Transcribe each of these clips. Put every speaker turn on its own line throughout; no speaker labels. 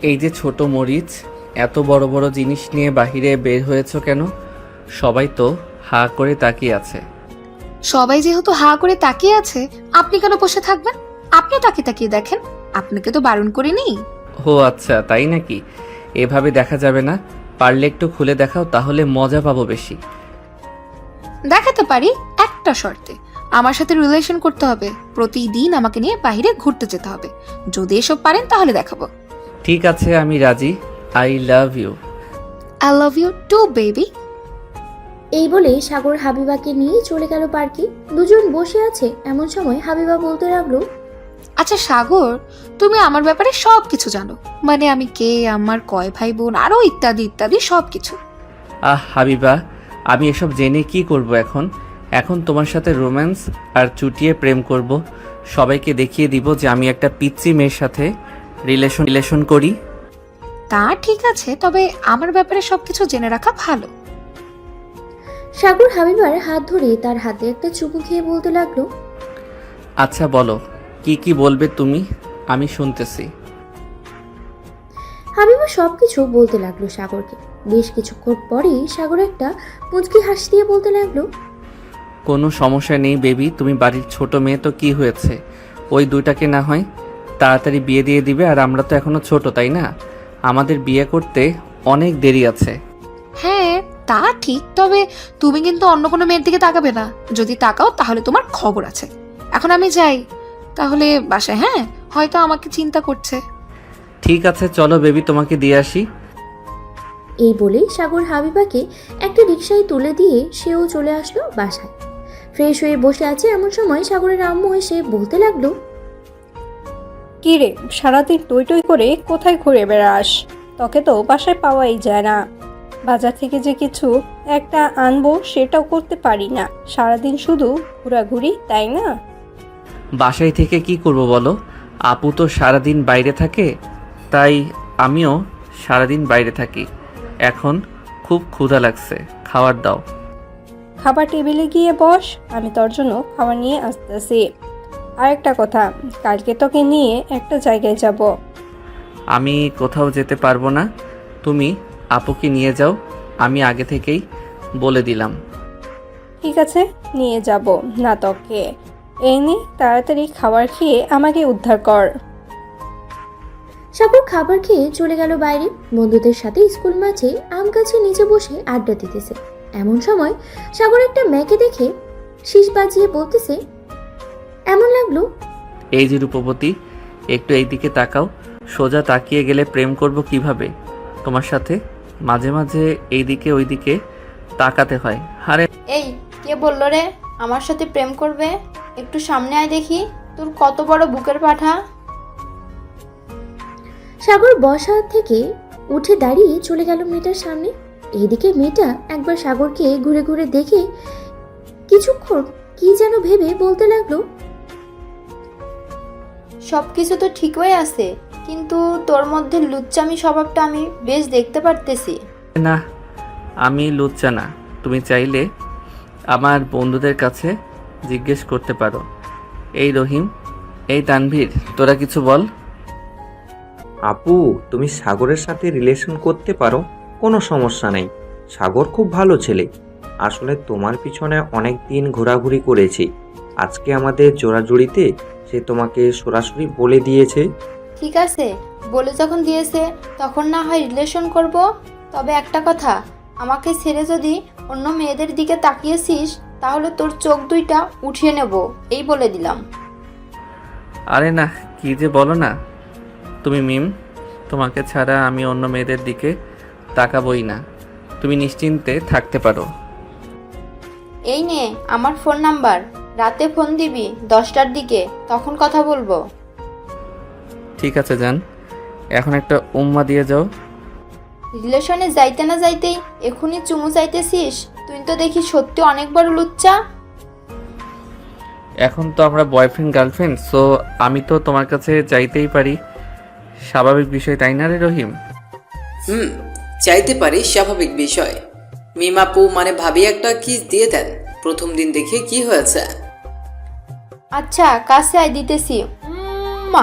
এই যে ছোট মরিচ, এত বড় বড় জিনিস নিয়ে বাহিরে বের হয়েছো কেন? সবাই তো হা করে তাকিয়ে আছে।
সবাই যেহেতু হা করে তাকিয়ে আছে, আপনি কেন বসে থাকবেন? আপনিও তাকিয়ে তাকিয়ে দেখেন, আপনাকে তো বারণ করিনি।
ও আচ্ছা, তাই নাকি? এভাবে দেখা যাবে না, পারলে একটু খুলে দেখাও, তাহলে মজা পাবো বেশি।
দেখাতে পারি, একটা শর্তে। আমার সাথে রিলেশন করতে হবে, প্রতিদিন আমাকে নিয়ে বাইরে ঘুরতে যেতে হবে। যদি এসব পারেন তাহলে দেখাবো।
ঠিক আছে, আমি রাজি। I love you.
I love you too baby.
এই বলে সাগর হাবিবাকে নিয়ে চলে গেল পার্কে। দুজন বসে আছে, এমন সময় হাবিবা বলতে লাগলো,
আচ্ছা সাগর, তুমি আমার ব্যাপারে সব কিছু জানো, মানে আমি কে, আমার কয় ভাই বোন, আরো ইত্যাদি ইত্যাদি সব কিছু।
হাবিবা, আমি এসব জেনে কি করব এখন? এখন তোমার সাথে রোম্যান্স আর চুটিয়ে প্রেম করব। সবাইকে দেখিয়ে দিব যে আমি একটা পিচ্চি মেয়ের সাথে রিলেশন করি।
তা ঠিক আছে, তবে আমার ব্যাপারে সবকিছু জেনে রাখা ভালো।
সাগর হাবিবার হাত ধরে তার হাতে একটা চুমু খেয়ে বলতে লাগলো,
আচ্ছা বলো, কি কি বলবে তুমি? আমি শুনতেছি।
হাবিবা সবকিছু বলতে লাগলো সাগরকে। বেশ কিছুক্ষণ পরেই সাগর একটা মুচকি হাসি দিয়ে বলতে লাগলো,
কোনো সমস্যা নেই বেবি, তুমি বাড়ির ছোট মেয়ে তো কি হয়েছে? ওই দুইটাকে না হয় তাড়াতাড়ি বিয়ে দিয়ে দিবে, আর আমরা তো এখনো ছোট, তাই না? আমাদের বিয়ে করতে অনেক দেরি আছে।
হ্যাঁ তা ঠিক, তবে তুমি কিন্তু অন্য কোনো মেয়ের দিকে তাকাবে না। যদি তাকাও তাহলে তোমার খবর আছে। এখন আমি যাই তাহলে বাসায়। হ্যাঁ, হয়তো আমাকে চিন্তা করছে।
ঠিক আছে, চলো বেবি, তোমাকে দিয়ে আসি।
এই বলে সাগর হাবিবাকে একটা রিকশায় তুলে দিয়ে সেও চলে আসলো বাসায়। ফ্রেশ হয়ে বসে আছে, এমন সময় সাগরের আম্মু এসে বলতে লাগলো,
কি রে, সারাদিন টই টই করে কোথায় ঘুরে বেড়াস? তোকে তো বাসায় পাওয়াই যায় না। বাজার থেকে যে কিছু একটা আনবো সেটাও করতে পারি না। সারাদিন শুধু ঘোরাঘুরি, তাই না?
বাসায় থেকে কি করব বলো? আপু তো সারাদিন বাইরে থাকে, তাই আমিও সারাদিন বাইরে থাকি। এখন খুব ক্ষুধা লাগছে, খাবার দাও।
খাবার টেবিলে গিয়ে বস, আমি তোর জন্য খাবার নিয়ে আসতেছি। আর একটা কথা, কালকে তোকে নিয়ে একটা জায়গায় যাব।
আমি কোথাও যেতে পারবো না, তুমি আপুকে নিয়ে যাও, আমি আগে থেকেই বলে দিলাম।
ঠিক আছে, নিয়ে যাব না তোকে। এই নে, তাড়াতাড়ি খাবার খেয়ে আমাকে উদ্ধার কর।
সাগর খাবার খেয়ে চলে গেল বাইরে। বন্ধুদের সাথে স্কুল মাঠে আম গাছের নিচে বসে আড্ডা দিতেছে। এমন সময় সাগর একটা মেয়েকে দেখে শীষ বাজিয়ে বলতেছে, এমন লাগলো,
এই যে রূপবতী, একটু এই দিকে তাকাও। সোজা তাকিয়ে গেলে প্রেম করব কিভাবে তোমার সাথে? মাঝে মাঝে এইদিকে ওইদিকে তাকাতে হয়। আরে
এই, কে বললো রে আমার সাথে প্রেম করবে? একটু সামনে আয় দেখি, তোর কত বড় বুকের পাঠা।
সাগর বসা থেকে উঠে দাঁড়িয়ে চলে গেল মেয়েটার সামনে। এইদিকে মেয়েটা একবার সাগরকে ঘুরে ঘুরে দেখে কিছুক্ষণ কি যেন ভেবে বলতে লাগলো,
সব কিছু তো ঠিকই আছে, কিন্তু তোর মধ্যে লুচ্চামি স্বভাবটা আমি বেশ দেখতে পারতেছি।
না, আমি লুচ্চা না। তুমি চাইলে আমার বন্ধুদের কাছে জিজ্ঞেস করতে পারো। এই রহিম, এই তানভীর, তোরা কিছু বল।
আপু, তুমি সাগরের সাথে রিলেশন করতে পারো, কোনো সমস্যা নেই। সাগর খুব ভালো ছেলে। আসলে তোমার পিছনে অনেক দিন ঘোরাঘুরি করেছি। আজকে আমাদের জোড়াজুড়িতে সে তোমাকে সরাসরি বলে দিয়েছে।
ঠিক আছে, বলে যখন দিয়েছে তখন না হয় রিলেশন করব। তবে একটা কথা, আমাকে ছেড়ে যদি অন্য মেয়েদের দিকে তাকিয়েছিস তাহলে তোর চোখ দুইটা উঠিয়ে নেব, এই বলে দিলাম।
আরে না, কি যে বলো না তুমি মিম, তোমাকে ছাড়া আমি অন্য মেয়েদের দিকে তাকাবই না। তুমি নিশ্চিন্তে থাকতে পারো।
এই নে আমার ফোন নাম্বার, রাতে ফোন দিবি 10টার দিকে, তখন কথা বলবো।
ঠিক আছে জান, এখন একটা উম্মা দিয়ে যাও।
রিলেশনে যাইতে না যাইতেই এখনই চুমু চাইতেছিস? তুই তো দেখি সত্যি অনেক বড় লুচ্চা।
এখন তো আমরা বয়ফ্রেন্ড গার্লফ্রেন্ড, সো আমি তো তোমার কাছে চাইতেই পারি, স্বাভাবিক বিষয়, তাই না রে রহিম?
চাইতে পারি, স্বাভাবিক বিষয়। মিমাপু মানে ভাবি একটা কিস দিয়ে দেন, প্রথম দিন দেখে কি হয়েছে?
আচ্ছা কাছে আয়, দিতেছি। মা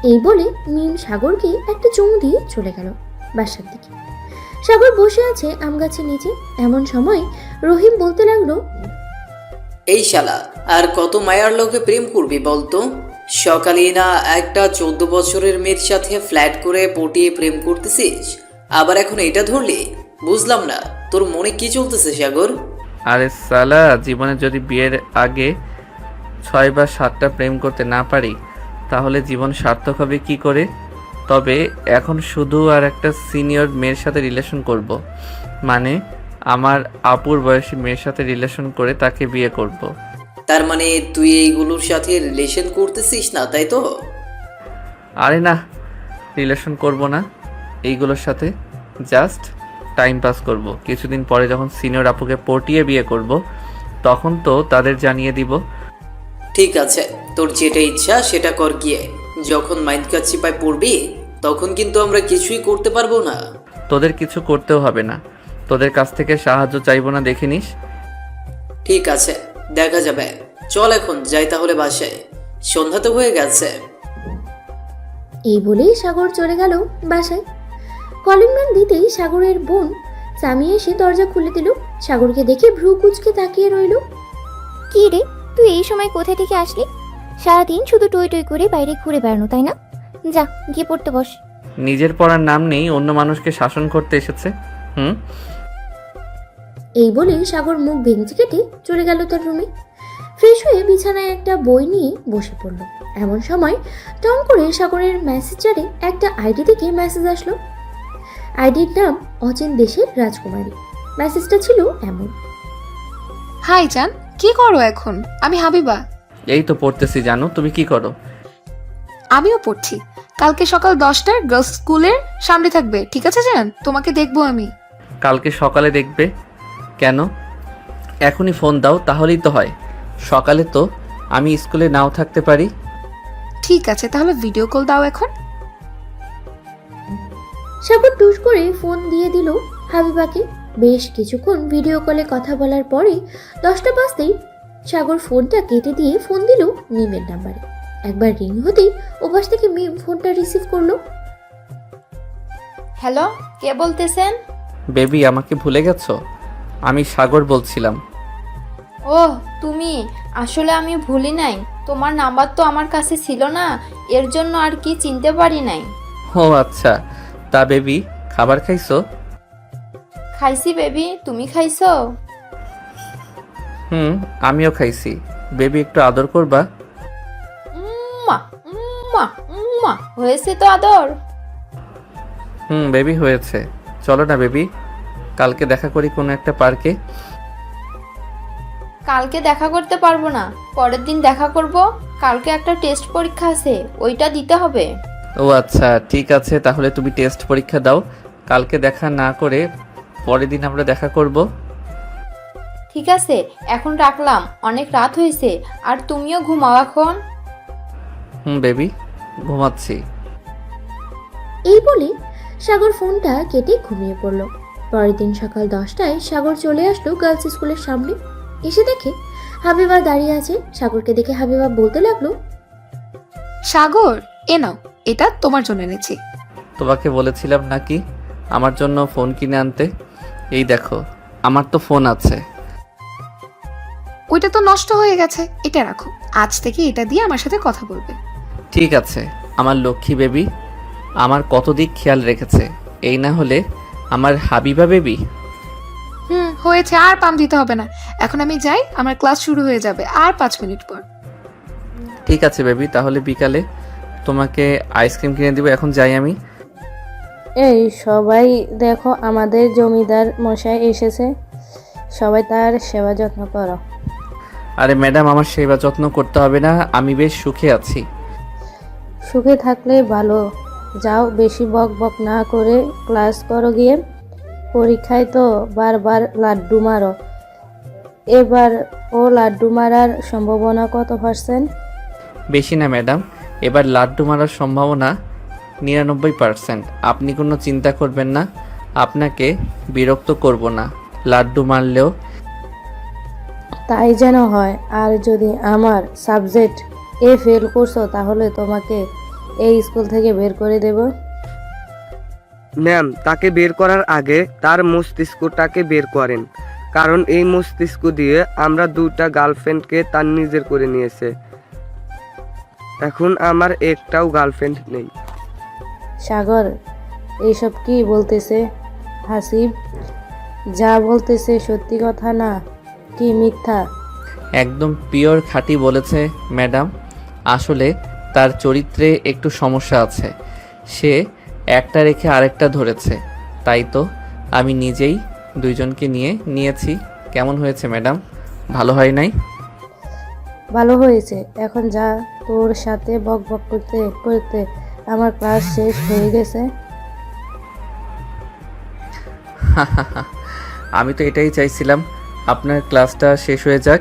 এই বলে মিম সাগরকে একটা চুমু দিয়ে চলে গেল বাসার দিকে। সাগর বসে আছে আম গাছের নিচে। এমন সময় রহিম বলতে লাগলো,
এই শালা আর কত মায়ার লোকে প্রেম করবি বলতো? সকালেই না একটা 14 বছরের মেয়ের সাথে ফ্ল্যাট করে পটিয়ে প্রেম করতেছিস, আবার এখন এটা ধরলি? বুঝলাম না তোর মনে কি চলতেছে সাগর।
আরে সালা, জীবনে যদি বিয়ের আগে 6 বা 7টা প্রেম করতে না পারি তাহলে জীবন সার্থক হবে কি করে? তবে এখন শুধু আর একটা সিনিয়র মেয়ের সাথে রিলেশন করব, মানে আমার আপুর বয়সী মেয়ের সাথে রিলেশন করে তাকে বিয়ে করব।
তার মানে তুই এইগুলোর সাথে রিলেশন করতেছিস না, তাই তো?
আরে না, রিলেশন করব না এইগুলোর সাথে, জাস্ট টাইম পাস করব। কিছুদিন পরে যখন সিনিয়র আপুকে পটিয়ে বিয়ে করব তখন তো তাদের জানিয়ে দিব।
ঠিক আছে, তোর যেটা ইচ্ছা সেটা কর গিয়ে। যখন মাইন্ড কাচ্চিপায় পড়বি তখন কিন্তু আমরা কিছুই করতে পারবো না।
তোদের কিছু করতেও হবে না, তোদের কাছ থেকে সাহায্য চাইবো না, দেখে নিস।
ঠিক আছে, দেখা যাবে। চল এখন যাই তাহলে বাসায়, সন্ধ্যা তো হয়ে গেছে।
এই বলেই সাগর চলে গেল বাসায়। কলিং বেল দিতেই সাগরের বোন সামি এসে দরজা খুলে দিল। সাগরকে দেখে ভ্রু কুঁচকে তাকিয়ে রইল।
কি রে, তুই এই সময় কোথা থেকে আসলি? সারাদিন শুধু টই টই করে বাইরে ঘুরে বেড়ানো, তাই না? যা গিয়ে পড়তে বস।
নিজের পড়ার নাম নেই, অন্য মানুষকে শাসন করতে এসেছে।
এই বলে সাগর মুখ ভেঙচি কেটে চলে গেল তার রুমে। ফ্রেশ হয়ে বিছানায় একটা বই নিয়ে বসে পড়ল। এমন সময় টং করে সাগরের মেসেঞ্জারে একটা আইডি থেকে মেসেজ আসলো। আইডির নাম অচেন দেশের রাজকুমারী। মেসেজটা ছিল এমন:
হাই জান, কি করো এখন? আমি হাবিবা।
এই তো পড়তেছি জানো, তুমি কি করো?
আমিও পড়ছি। কালকে সকাল 10টায় গার্লস স্কুলের সামনে থাকবে, ঠিক আছে জান? তোমাকে দেখবো আমি।
কালকে সকালে দেখবে কেন? এখনই ফোন দাও তাহলেই তো হয়। সকালে তো আমি স্কুলে নাও থাকতে পারি।
ঠিক আছে, তাহলে ভিডিও কল দাও এখন।
সাগর টুস করে ফোন দিয়ে দিল হাবিবাকে। বেশ কিছুক্ষণ ভিডিও কলে কথা বলার পরে 10টা বাজতেই সাগর ফোনটা কেটে দিয়ে ফোন দিল মিমের নাম্বারে। একবার রিং হতেই ওপাশ থেকে মিম ফোনটা রিসিভ করলো।
হ্যালো, কে বলতেছেন?
বেবি, আমাকে ভুলে গেছো? আমি সাগর বলছিলাম।
ওহ তুমি, আসলে আমি ভুলি নাই। তোমার নাম্বার তো আমার কাছে ছিল না, এর জন্য আর কি চিনতে পারি নাই।
ও আচ্ছা, তা বেবি খাবার খাইছো?
খাইছি বেবি, তুমি খাইছো?
আমিও খাইছি। বেবি একটু আদর করবা?
উম্মা উম্মা উম্মা, হয়েছে তো আদর?
বেবি হয়েছে। চলো না বেবি, কালকে দেখা করি কোনো একটা পার্কে।
কালকে দেখা করতে পারবো না, পরের দিন দেখা করব। কালকে একটা টেস্ট পরীক্ষা আছে, ওইটা দিতে হবে।
ও আচ্ছা, ঠিক আছে, তাহলে তুমি টেস্ট পরীক্ষা দাও। কালকে দেখা না করে পরের দিন আমরা দেখা করব।
ঠিক আছে, এখন রাখলাম, অনেক রাত হয়েছে। আর তুমিও ঘুমাও এখন।
বেবি, ঘুমাচ্ছি।
এই বলে সাগর ফোনটা কেটে ঘুমিয়ে পড়ল। পরের দিন সকাল 10টায় সাগর চলে আসলো গার্লস স্কুলের সামনে। এসে দেখে হাবিবা দাঁড়িয়ে আছে। সাগরকে দেখে হাবিবা বলতে লাগলো,
সাগর, এ নাও, এটা তোমার জন্য এনেছি।
তোমাকে বলেছিলাম নাকি আমার জন্য ফোন কিনে আনতে? এই দেখো, আমার তো ফোন আছে।
ওইটা তো নষ্ট হয়ে গেছে, এটা রাখো। আজ থেকে এটা দিয়ে আমার সাথে কথা বলবে।
ঠিক আছে, আমার লক্ষ্মী বেবি আমার কত দিক খেয়াল রেখেছে। এই না হলে আমার হাবিবা বেবি।
হয়েছে, আর পাম দিতে হবে না। এখন আমি যাই, আমার ক্লাস শুরু হয়ে যাবে আর 5 মিনিট পর।
ঠিক আছে বেবি, তাহলে বিকালে তোমাকে আইসক্রিম কিনে দিব। এখন যাই আমি।
এই সবাই দেখো, আমাদের জমিদার মশাই এসেছে, সবাই তার সেবা যত্ন করো।
আরে ম্যাডাম, আমার সেবা যত্ন করতে হবে না, আমি বেশ সুখে আছি।
সুখে থাকলে ভালো। যাও, বেশি বক বক না করে ক্লাস করো গিয়ে। পরীক্ষায় তো বারবার লাড্ডু মারো। এবার ও লাড্ডু মারার সম্ভাবনা কত %?
বেশি না ম্যাডাম, এবার লাড্ডু মারার সম্ভাবনা 99%। আপনি কোনো চিন্তা করবেন না, আপনাকে বিরক্ত করব না। লাড্ডু মারলেও
তাই যেন হয়। আর যদি আমার সাবজেক্ট ফেল করছো তাহলে তোমাকে এই স্কুল থেকে বের করে দেব।
ম্যাম, তাকে বের করার আগে তার মস্তিষ্কটাকে বের করেন, কারণ এই মস্তিষ্ক দিয়ে আমরা 2টা গার্লফ্রেন্ডকে তার নিজের করে নিয়েছে। এখন আমার একটাও গার্লফ্রেন্ড নেই।
সাগর এইসব কি বলতেছে? হাসিব যা বলতেছে সত্যি কথা না কি মিথ্যা?
একদম পিওর খাঁটি বলেছে ম্যাডাম। আসলে তার চরিত্রে একটু সমস্যা আছে, সে একটা রেখে আরেকটা ধরেছে, তাই তো আমি নিজেই দুইজনকে নিয়েছি। কেমন হয়েছে ম্যাডাম? ভালো হয় নাই?
ভালো হয়েছে। এখন যা, তোর সাথে বক বক করতে করতে আমার ক্লাস শেষ হয়ে গেছে।
আমি তো এটাই চাইছিলাম, আপনার ক্লাসটা শেষ হয়ে যাক।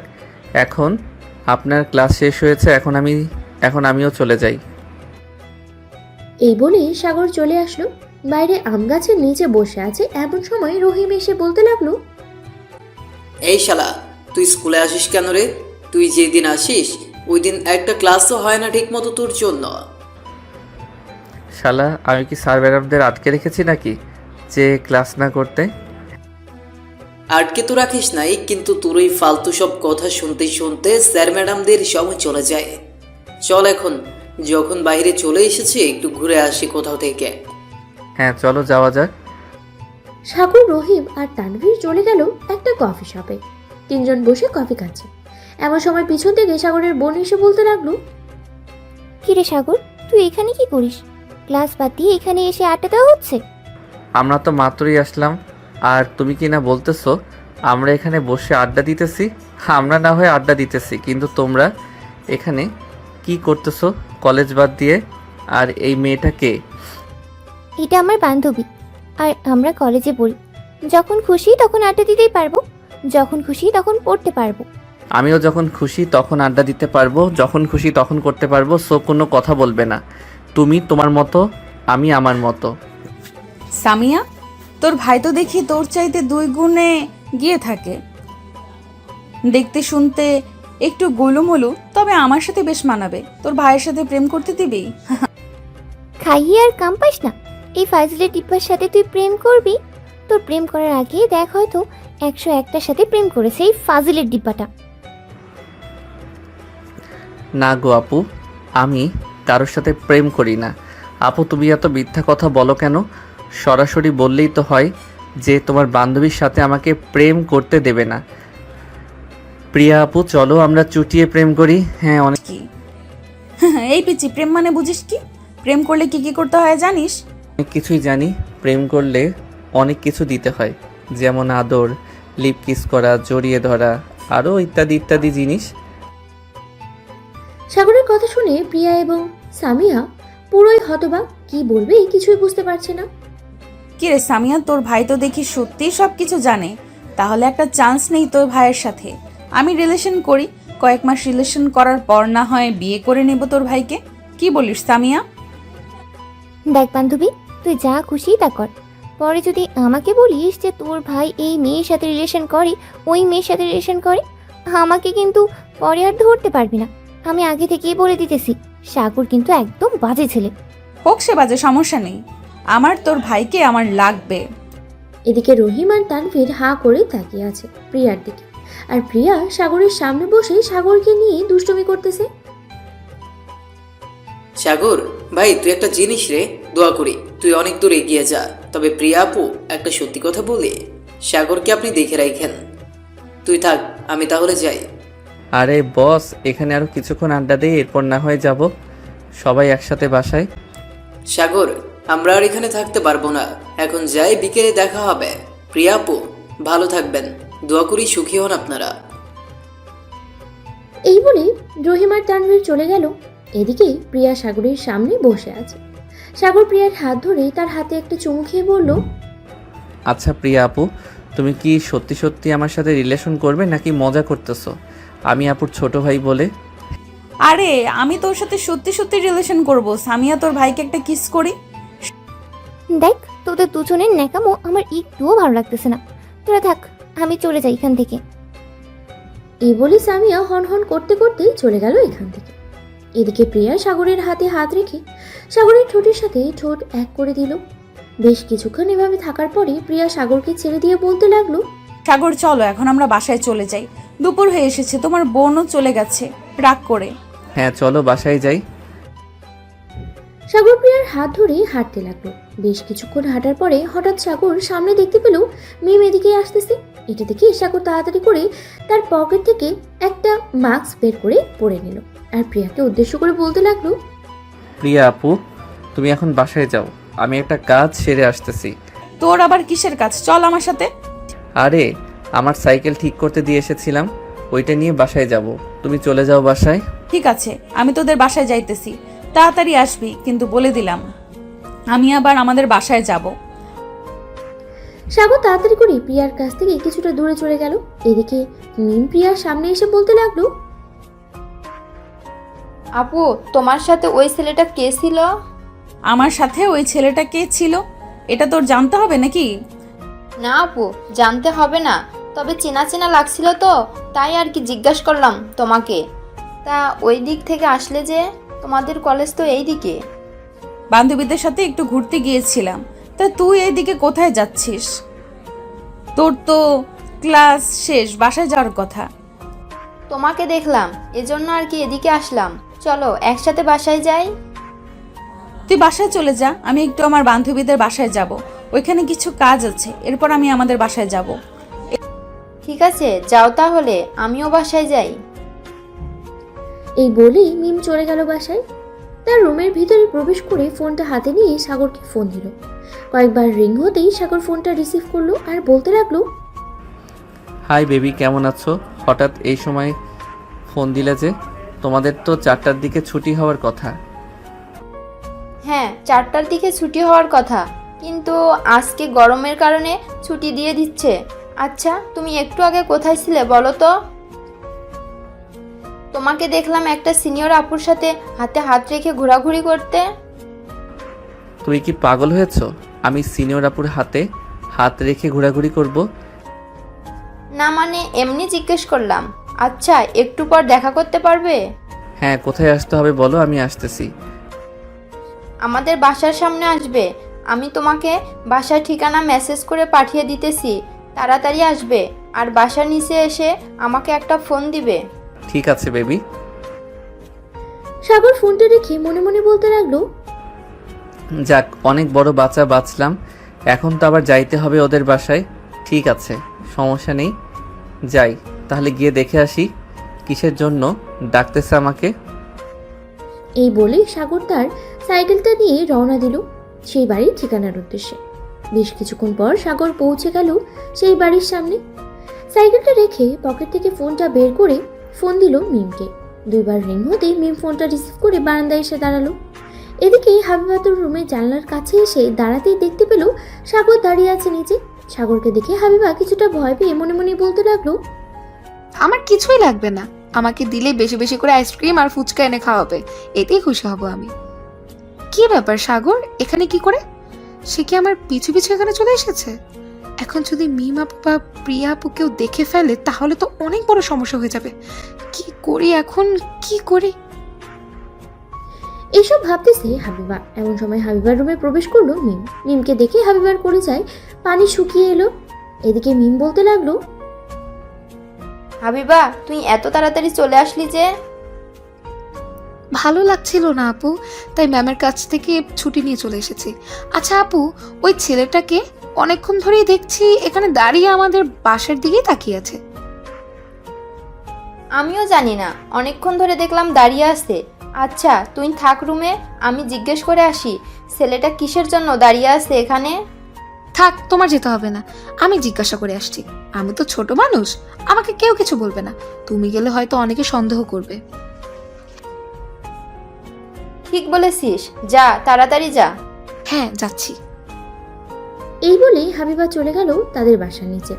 এখন আপনার ক্লাস শেষ হয়েছে, এখন আমিও চলে যাই।
এই বলে সাগর চলে আসলো। বাইরে আম গাছের নিচে বসে আছে এমন সময় রহিম এসে বলতে লাগলো,
এই শালা, তুই স্কুলে আসিস কেন রে? তুই যেদিন আসিস ওই দিন একটা ক্লাসও হয় না ঠিক মতো তোর জন্য।
শালা, আমি কি স্যার ম্যাডামদের আটকে রেখেছি নাকি যে ক্লাস না করতে?
আটকে তো রাখিস নাই, কিন্তু তোর ওই ফালতু সব কথা শুনতে শুনতে স্যার ম্যাডামদের সময় চলে যায়। চল এখন, যখন বাইরে চলে এসেছি একটু ঘুরে আসি কোথাও থেকে।
হ্যাঁ চলো যাওয়া যাক।
সাগর, রহিম আর তানভীর চলে গেল একটা কফি শপে। 3জন বসে কফি খাচ্ছে। এমন সময় পিছন থেকে সাগরের বোন এসে বলতে লাগলো,
কিরে সাগর, তুই এখানে কি করিস? ক্লাস বাদ দিয়ে এখানে এসে আড্ডা দেওয়া হচ্ছে?
আমরা তো মাত্রই আসলাম, আর তুমি কি না বলতেছো আমরা এখানে বসে আড্ডা দিতেছি? আমরা না হয় আড্ডা দিতেছি, কিন্তু তোমরা এখানে কি করতেছো কলেজ বাদ দিয়ে? আর এই মেয়েটা কে?
এটা আমার বান্ধবী, আর আমরা কলেজে পড়ি। যখন খুশি তখন আড্ডা দিতেই পারবো, যখন খুশি তখন পড়তে পারবো।
আমিও যখন খুশি তখন আড্ডা দিতে পারবো, যখন খুশি তখন করতে পারবো। সো কোনো কথা বলবে না। তুমি তোমার মতো, আমি আমার মতো।
সামিয়া, তোর ভাই তো দেখি তোর চাইতে 2 গুণে গিয়ে থাকে। দেখতে শুনতে একটু গোলুমোলু, তবে আমার সাথে বেশ মানাবে। তোর ভাইয়ের সাথে প্রেম করতে দিবি?
খাইয়ে আর কাম পাস না। এই ফাজিলের টিপ্পার সাথে তুই প্রেম করবি? তোর প্রেম করার আগে দেখ, হয়তো 101টার সাথে প্রেম করেছে এই ফাজিলের ডিব্বাটা।
না গো আপু, আমি কারোর সাথে প্রেম করি না। আপু তুমি এত মিথ্যা কথা বলো কেন? সরাসরি বললেই তো হয় যে তোমার বান্ধবীর সাথে আমাকে প্রেম করতে দেবে না। প্রিয়া আপু, চলো আমরা চুটিয়ে প্রেম করি। হ্যাঁ অনেক
কি এই পিচি, প্রেম মানে বুঝিস কি? প্রেম করলে কি কি করতে হয় জানিস?
কিছুই জানি। প্রেম করলে অনেক কিছু দিতে হয়, যেমন আদর, লিপ কিস করা, জড়িয়ে ধরা, আরও ইত্যাদি ইত্যাদি জিনিস।
সাগরের কথা শুনে প্রিয়া এবং সামিয়া পুরোই হতবাক। কি বলবে কিছুই বুঝতে পারছে না।
কি রে সামিয়া, তোর ভাই তো দেখি সত্যিই সব কিছু জানে। তাহলে একটা চান্স নেই তোর ভাইয়ের সাথে? আমি রিলেশন করি, কয়েক মাস রিলেশন করার পর না হয় বিয়ে করে নেব তোর ভাইকে। কি বলিস সামিয়া?
দেখ বান্ধবী, তুই যা খুশি তা কর। পরে যদি আমাকে বলিস যে তোর ভাই এই মেয়ের সাথে রিলেশন করে, ওই মেয়ের সাথে রিলেশন করে, আমাকে কিন্তু পরে আর ধরতে পারবি না। আমি আগে থেকেই বলে দিতেছি, সাগর কিন্তু একদম বাজে ছেলে।
হোক সে বাজে, সমস্যা নেই। আমার তোর ভাইকে আমার লাগবে।
এদিকে রহিম আর তানভীর হাঁ করে তাকিয়ে আছে প্রিয়ার দিকে, আর প্রিয়া সাগরের সামনে বসে সাগরকে নিয়ে দুষ্টুমি করতেছে।
সাগর ভাই, তুই একটা জিনিস রে, দোয়া করি তুই অনেক দূর এগিয়ে যা। তবে প্রিয়া আপু, একটা সত্যি কথা বলি, সাগরকে আপনি দেখে রাখেন। তুই থাক, আমি তাহলে যাই।
আরে বস, এখানে আরও কিছুক্ষণ আড্ডা দিই, এরপর না হয় যাব সবাই একসাথে বাসায়।
সাগর, আমরা আর এখানে থাকতে পারবো না, এখন যাই, বিকেলে দেখা হবে। প্রিয়া আপু, ভালো থাকবেন, দোয়া করি সুখী হন আপনারা।
এই বলে রহিম আর তানভীর চলে গেল। এদিকে প্রিয়া সাগরের সামনে বসে আছে। সাগর প্রিয়ার হাত ধরে তার হাতে একটা চুমু খেয়ে বলল,
আচ্ছা প্রিয়া আপু, তুমি কি সত্যি সত্যি আমার সাথে রিলেশন করবে নাকি মজা করতেছো? আমি আপুর ছোট ভাই বলে।
আরে আমি তোর সাথে সত্যি সত্যি রিলেশন করব। সামিয়া, তোর ভাইকে একটা কিস করি।
দেখ, তোদের দুজনের ন্যাকামো আমার একটুও ভালো লাগতেছে না। তোরা থাক, আমি চলে যাই এখান থেকে।
এই বলে সামিয়া হন হন করতে করতে চলে গেল এখান থেকে। এদিকে প্রিয়া সাগরের হাতে হাত রেখে সাগরের ঠোঁটের সাথে ঠোঁট এক করে দিল। বেশ কিছুক্ষণ এভাবে থাকার পরে প্রিয়া সাগরকে ছেড়ে দিয়ে বলতে লাগলো,
সাগর চলো এখন আমরা বাসায় চলে যাই, দুপুর হয়ে এসেছে, তোমার বোনও চলে গেছে রাগ করে।
হ্যাঁ চলো বাসায় যাই।
সাগর প্রিয়ার হাত ধরে হাঁটতে লাগলো। বেশ কিছুক্ষণ হাঁটার পরে হঠাৎ সাগর সামনে দেখতে পেল মিম এদিকে আসতেছে। এটা দেখে সাগর তাড়াতাড়ি করে তার পকেট থেকে একটা মাস্ক বের করে পরে নিল আর প্রিয়াকে উদ্দেশ্য করে বলতে লাগলো,
প্রিয়া আপু, তুমি এখন বাসায় যাও, আমি একটা কাজ সেরে আসতেছি।
তোর আবার কিসের কাজ? চল আমার সাথে।
আরে আমার সাইকেল ঠিক করতে দিয়ে এসেছিলাম, ওইটা নিয়ে বাসায় যাব, তুমি চলে যাও বাসায়।
ঠিক আছে, আমি তোদের বাসায় যাইতেছি, তাড়াতাড়ি আসবি, কিন্তু বলে দিলাম আমি আবার আমাদের বাসায় যাব।
সাগর তাড়াতাড়ি করে প্রিয়ার কাছ থেকে কিছুটা দূরে চলে গেল। এদিকে মিম প্রিয়ার সামনে এসে বলতে লাগলো,
আপু, তোমার সাথে ওই ছেলেটা কে ছিল?
আমার সাথে ওই ছেলেটা কে ছিল এটা তোর জানতে হবে নাকি?
না আপু, জানতে হবে না, তবে চেনা চেনা লাগছিল তো, তাই আর কি জিজ্ঞাসা করলাম তোমাকে। তা ওই দিক থেকে আসলে যে, তোমাদের কলেজ তো এই দিকে।
বান্ধবীদের সাথে একটু ঘুরতে গিয়েছিলাম। তা তুই এইদিকে কোথায় যাচ্ছিস? তোর তো ক্লাস শেষ, বাসায় যাওয়ার কথা।
তোমাকে দেখলাম, এজন্য আর কি এদিকে আসলাম। চলো একসাথে বাসায় যাই।
তুই বাসায় চলে যা, আমি একটু আমার বান্ধবীদের বাসায় যাব, ওইখানে কিছু কাজ আছে, এরপর আমি আমাদের বাসায় যাব।
ঠিক আছে, যাও তাহলে, আমিও বাসায় যাই।
এই বলেই মিম চলে গেল বাসায়। তার রুমের ভিতরে প্রবেশ করে ফোনটা হাতে নিয়ে সাগরকে ফোন দিল। কয়েকবার রিং হতেই সাগর ফোনটা রিসিভ করলো আর বলতে লাগলো,
হাই বেবি, কেমন আছো? হঠাৎ এই সময় ফোন দিলে যে? তোমাদের তো 4টার দিকে ছুটি হওয়ার কথা।
হ্যাঁ, 4টার দিকে ছুটি হওয়ার কথা, কিন্তু আজকে গরমের কারণে ছুটি দিয়ে দিচ্ছে। আচ্ছা, তুমি একটু আগে কোথায় ছিলে বলো তো? তোমাকে দেখলাম একটা সিনিয়র আপুর সাথে হাতে হাত রেখে ঘোরাঘুরি করতে।
তুমি কি পাগল হয়েছো? আমি সিনিয়র আপুর হাতে হাত রেখে ঘোরাঘুরি করব?
না মানে এমনি জিজ্ঞেস করলাম। আচ্ছা, একটু পর দেখা করতে পারবে?
হ্যাঁ, কোথায় আসতে হবে বলো, আমি আসতেছি।
আমাদের বাসার সামনে আসবে। আমি তোমাকে বাসার ঠিকানা মেসেজ করে পাঠিয়ে দিতেছি, তাড়াতাড়ি আসবে। আর বাসার নিচে এসে আমাকে একটা ফোন দিবে।
ঠিক আছে বেবি।
সাগর ফোনটা রেখে মনে মনে বলতে লাগলো,
যাক, অনেক বড় বাঁচা বাঁচলাম। এখন তো আবার যাইতে হবে ওদের বাসায়। ঠিক আছে, সমস্যা নেই, যাই। তাহলে গিয়ে দেখে আসি কিসের জন্য ডাকতেছে আমাকে।
এই বলে সাগর তার সাইকেলটা নিয়ে রওনা দিল সেই বাড়ির ঠিকানার উদ্দেশ্যে। বেশ কিছুক্ষণ পর সাগর পৌঁছে গেল সেই বাড়ির সামনে। সাইকেলটা রেখে পকেট থেকে ফোনটা বের করে ফোন দিল মিমকে। দুইবার রিং হতেই মিম ফোনটা রিসিভ করে বারান্দায় এসে দাঁড়ালো। এদিকে হাবিবাতুর রুমের জানলার কাছে এসে দাঁড়াতেই দেখতে পেল সাগর দাঁড়িয়ে আছে নিচে। সাগরকে দেখে হাবিবা কিছুটা ভয় পেয়ে মনে মনে বলতে লাগলো,
আমার কিছুই লাগবে না, আমাকে দিলে বেশি বেশি করে আইসক্রিম আর ফুচকা এনে খাওয়াবে, এতেই খুশি হব আমি। কি ব্যাপার সাগর, এখানে কি করে? সে কি আমার পিছু পিছু এখানে চলে এসেছে? এখন যদি মিম আপু বা প্রিয়া আপু কেউ দেখে ফেলে তাহলে তো অনেক বড় সমস্যা হয়ে যাবে। কি করি এখন, কি করি?
এসব ভাবতেছে হাবিবা। এমন সময় হাবিবার রুমে প্রবেশ করলো মিম। মিমকে দেখে হাবিবার করে যায় পানি শুকিয়ে এলো। এদিকে মিম বলতে লাগলো,
হাবিবা, তুই এত তাড়াতাড়ি চলে আসলি যে?
ভালো লাগছিল না আপু, তাই ম্যামের কাছ থেকে ছুটি নিয়ে চলে এসেছি। আচ্ছা আপু, ওই ছেলেটাকে অনেকক্ষণ ধরেই দেখছি এখানে দাঁড়িয়ে আমাদের বাসার দিকেই তাকিয়ে আছে।
আমিও জানি না, অনেকক্ষণ ধরে দেখলাম দাঁড়িয়ে আছে। আচ্ছা, তুই থাক রুমে, আমি জিজ্ঞেস করে আসি ছেলেটা কিসের জন্য দাঁড়িয়ে আছে এখানে।
থাক, তোমার যেতে হবে না, আমি জিজ্ঞাসা করে আসছি। আমি তো ছোট মানুষ, আমাকে কেউ কিছু বলবে না। তুমি গেলে হয়তো অনেকে সন্দেহ করবে।
ঠিক বলেছিস, যা তাড়াতাড়ি যা।
হ্যাঁ, যাচ্ছি।
এই বলে হাবিবা চলে গেল তাদের বাসার নিচে।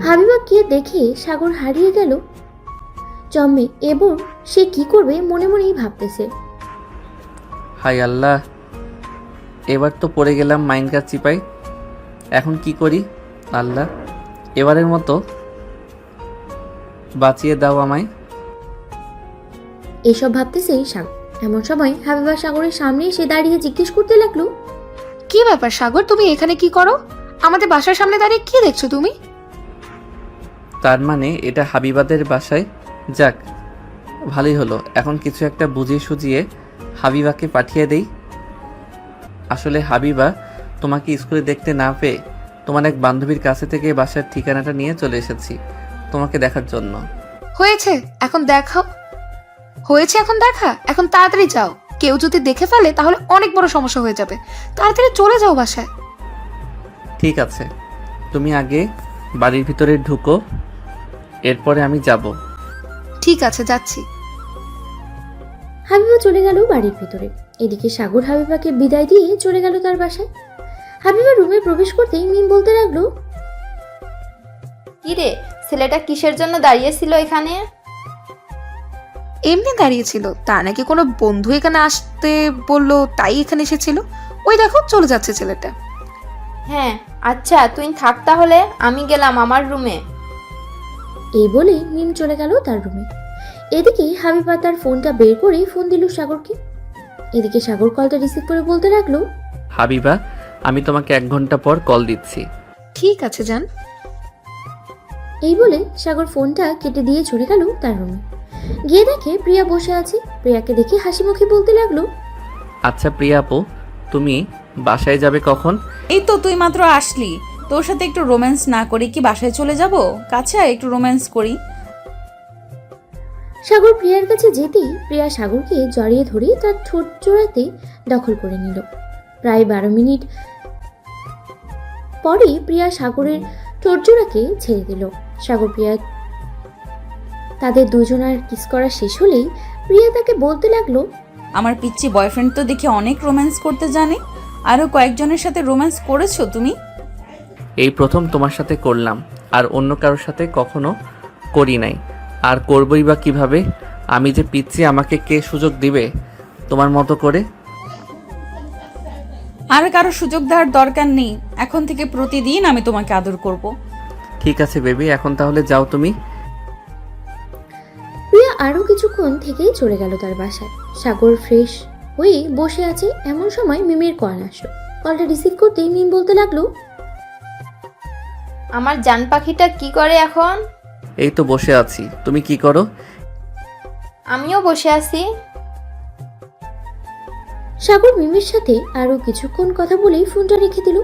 হাবিবা গিয়ে দেখে সাগর হারিয়ে গেল জম্মে এবং সে কি করবে মনে মনেই ভাবতেছে।
হাই আল্লাহ, এবার তো পড়ে গেলাম মাইনকার চিপাই। এখন কি করি? আল্লাহ, এবারের মতো বাঁচিয়ে দাও আমায়।
এইসব ভাবতেছে সাগর। এমন সময় হাবিবা সাগরের সামনে এসে দাঁড়িয়ে জিজ্ঞেস করতে লাগলো,
কি ব্যাপার সাগর, তুমি এখানে কি করো? আমাদের বাসার সামনে দাঁড়িয়ে কি দেখছো তুমি?
তার মানে এটা হাবিবাদের বাসায়? যাক, ভালোই হলো। এখন কিছু একটা বুঝিয়ে সুঝিয়ে হাবিবাকে পাঠিয়ে দেই। আসলে হাবিবা তোমাকে স্কুলে দেখতে না পেয়ে তোমার এক বান্ধবীর কাছে থেকে বাসার ঠিকানাটা নিয়ে চলে এসেছি তোমাকে দেখার জন্য।
হয়েছে এখন দেখাও, হয়েছে এখন দেখা। এখন তাড়াতাড়ি যাও, কেউ যদি দেখে ফেলে তাহলে অনেক বড় সমস্যা হয়ে যাবে। তাড়াতাড়ি চলে যাও বাসায়।
ঠিক আছে, তুমি আগে বাড়ির ভিতরে ঢুকো, এরপরে আমি যাব।
ঠিক আছে, যাচ্ছি।
হাবিবা চলে গেল বাড়ির ভিতরে। এদিকে সাগর হাবিবাকে বিদায় দিয়ে চলে গেল তার বাসায়। হাবিবা রুমে প্রবেশ করতেই মিম বলতে লাগলো,
কি রে, ছেলেটা কিসের জন্য দাঁড়িয়েছিল এখানে?
এমনি দাঁড়িয়েছিল, তার নাকি কোনো বন্ধু এখানে আসতে বললো, তাই এখানে এসেছিল। ওই দেখো চলে যাচ্ছে ছেলেটা।
হ্যাঁ আচ্ছা, তুই থাক তাহলে, আমি গেলাম আমার রুমে।
এই বলে মিম চলে গেল তার রুমে। এদিকে হাবিবা তার ফোনটা বের করে ফোন দিল সাগরকে। এদিকে সাগর কলটা রিসিভ করে বলতে লাগলো,
হাবিবা, আমি তোমাকে 1 ঘন্টা পর কল দিচ্ছি।
ঠিক আছে যান।
এই বলে সাগর ফোনটা কেটে দিয়ে চলে গেল তার রুমে। গিয়ে দেখে প্রিয়া বসে আছে। প্রিয়াকে দেখে হাসি মুখে বলতে লাগলো,
আচ্ছা প্রিয়া আপু, তুমি বাসায় যাবে কখন?
এই তো তুই মাত্র আসলি, তোর সাথে একটু রোম্যান্স না করি কি বাসায় চলে যাব? কাছে আয়, একটু রোম্যান্স করি।
সাগর প্রিয়ার কাছে যেতেই প্রিয়া সাগরকে জড়িয়ে ধরে তার ঠোঁট জোড়াতে দখল করে নিল। প্রায় 12 মিনিট পরে প্রিয়া সাগরের ঠোঁট জোড়াকে ছেড়ে দিল। সাগর প্রিয়া তাদের দুজনার কিস করা শেষ হলেই প্রিয়া তাকে বলতে লাগলো,
আমার পিচ্চি বয়ফ্রেন্ড তো দেখি অনেক রোম্যান্স করতে জানে। আরো কয়েকজনের সাথে রোম্যান্স করেছো তুমি?
এই প্রথম তোমার সাথে করলাম, আর অন্য কারোর সাথে কখনো করি নাই, আর করবই বা কিভাবে? আমি যে পিচ্ছি, আমাকে কে সুযোগ দিবে তোমার মতো করে?
আর কারো সুযোগ দেওয়ার দরকার নেই, এখন থেকে প্রতিদিন আমি তোমাকে আদর করব।
ঠিক আছে বেবি, এখন তাহলে যাও তুমি।
প্রিয়া আরো কিছুক্ষণ থেকেই চলে গেল তার বাসায়। সাগর ফ্রেশ হয়ে বসে আছে। এমন সময় মিমের কল আসলো। কলটা রিসিভ করতেই মিম বলতে লাগলো,
আমার জান পাখিটা কি করে এখন?
এই তো বসে আছি, তুমি কি করো?
আমিও বসে আছি।
সাগর মিমের সাথে আরো কিছুক্ষণ কথা বলেই ফোনটা রেখে দিল।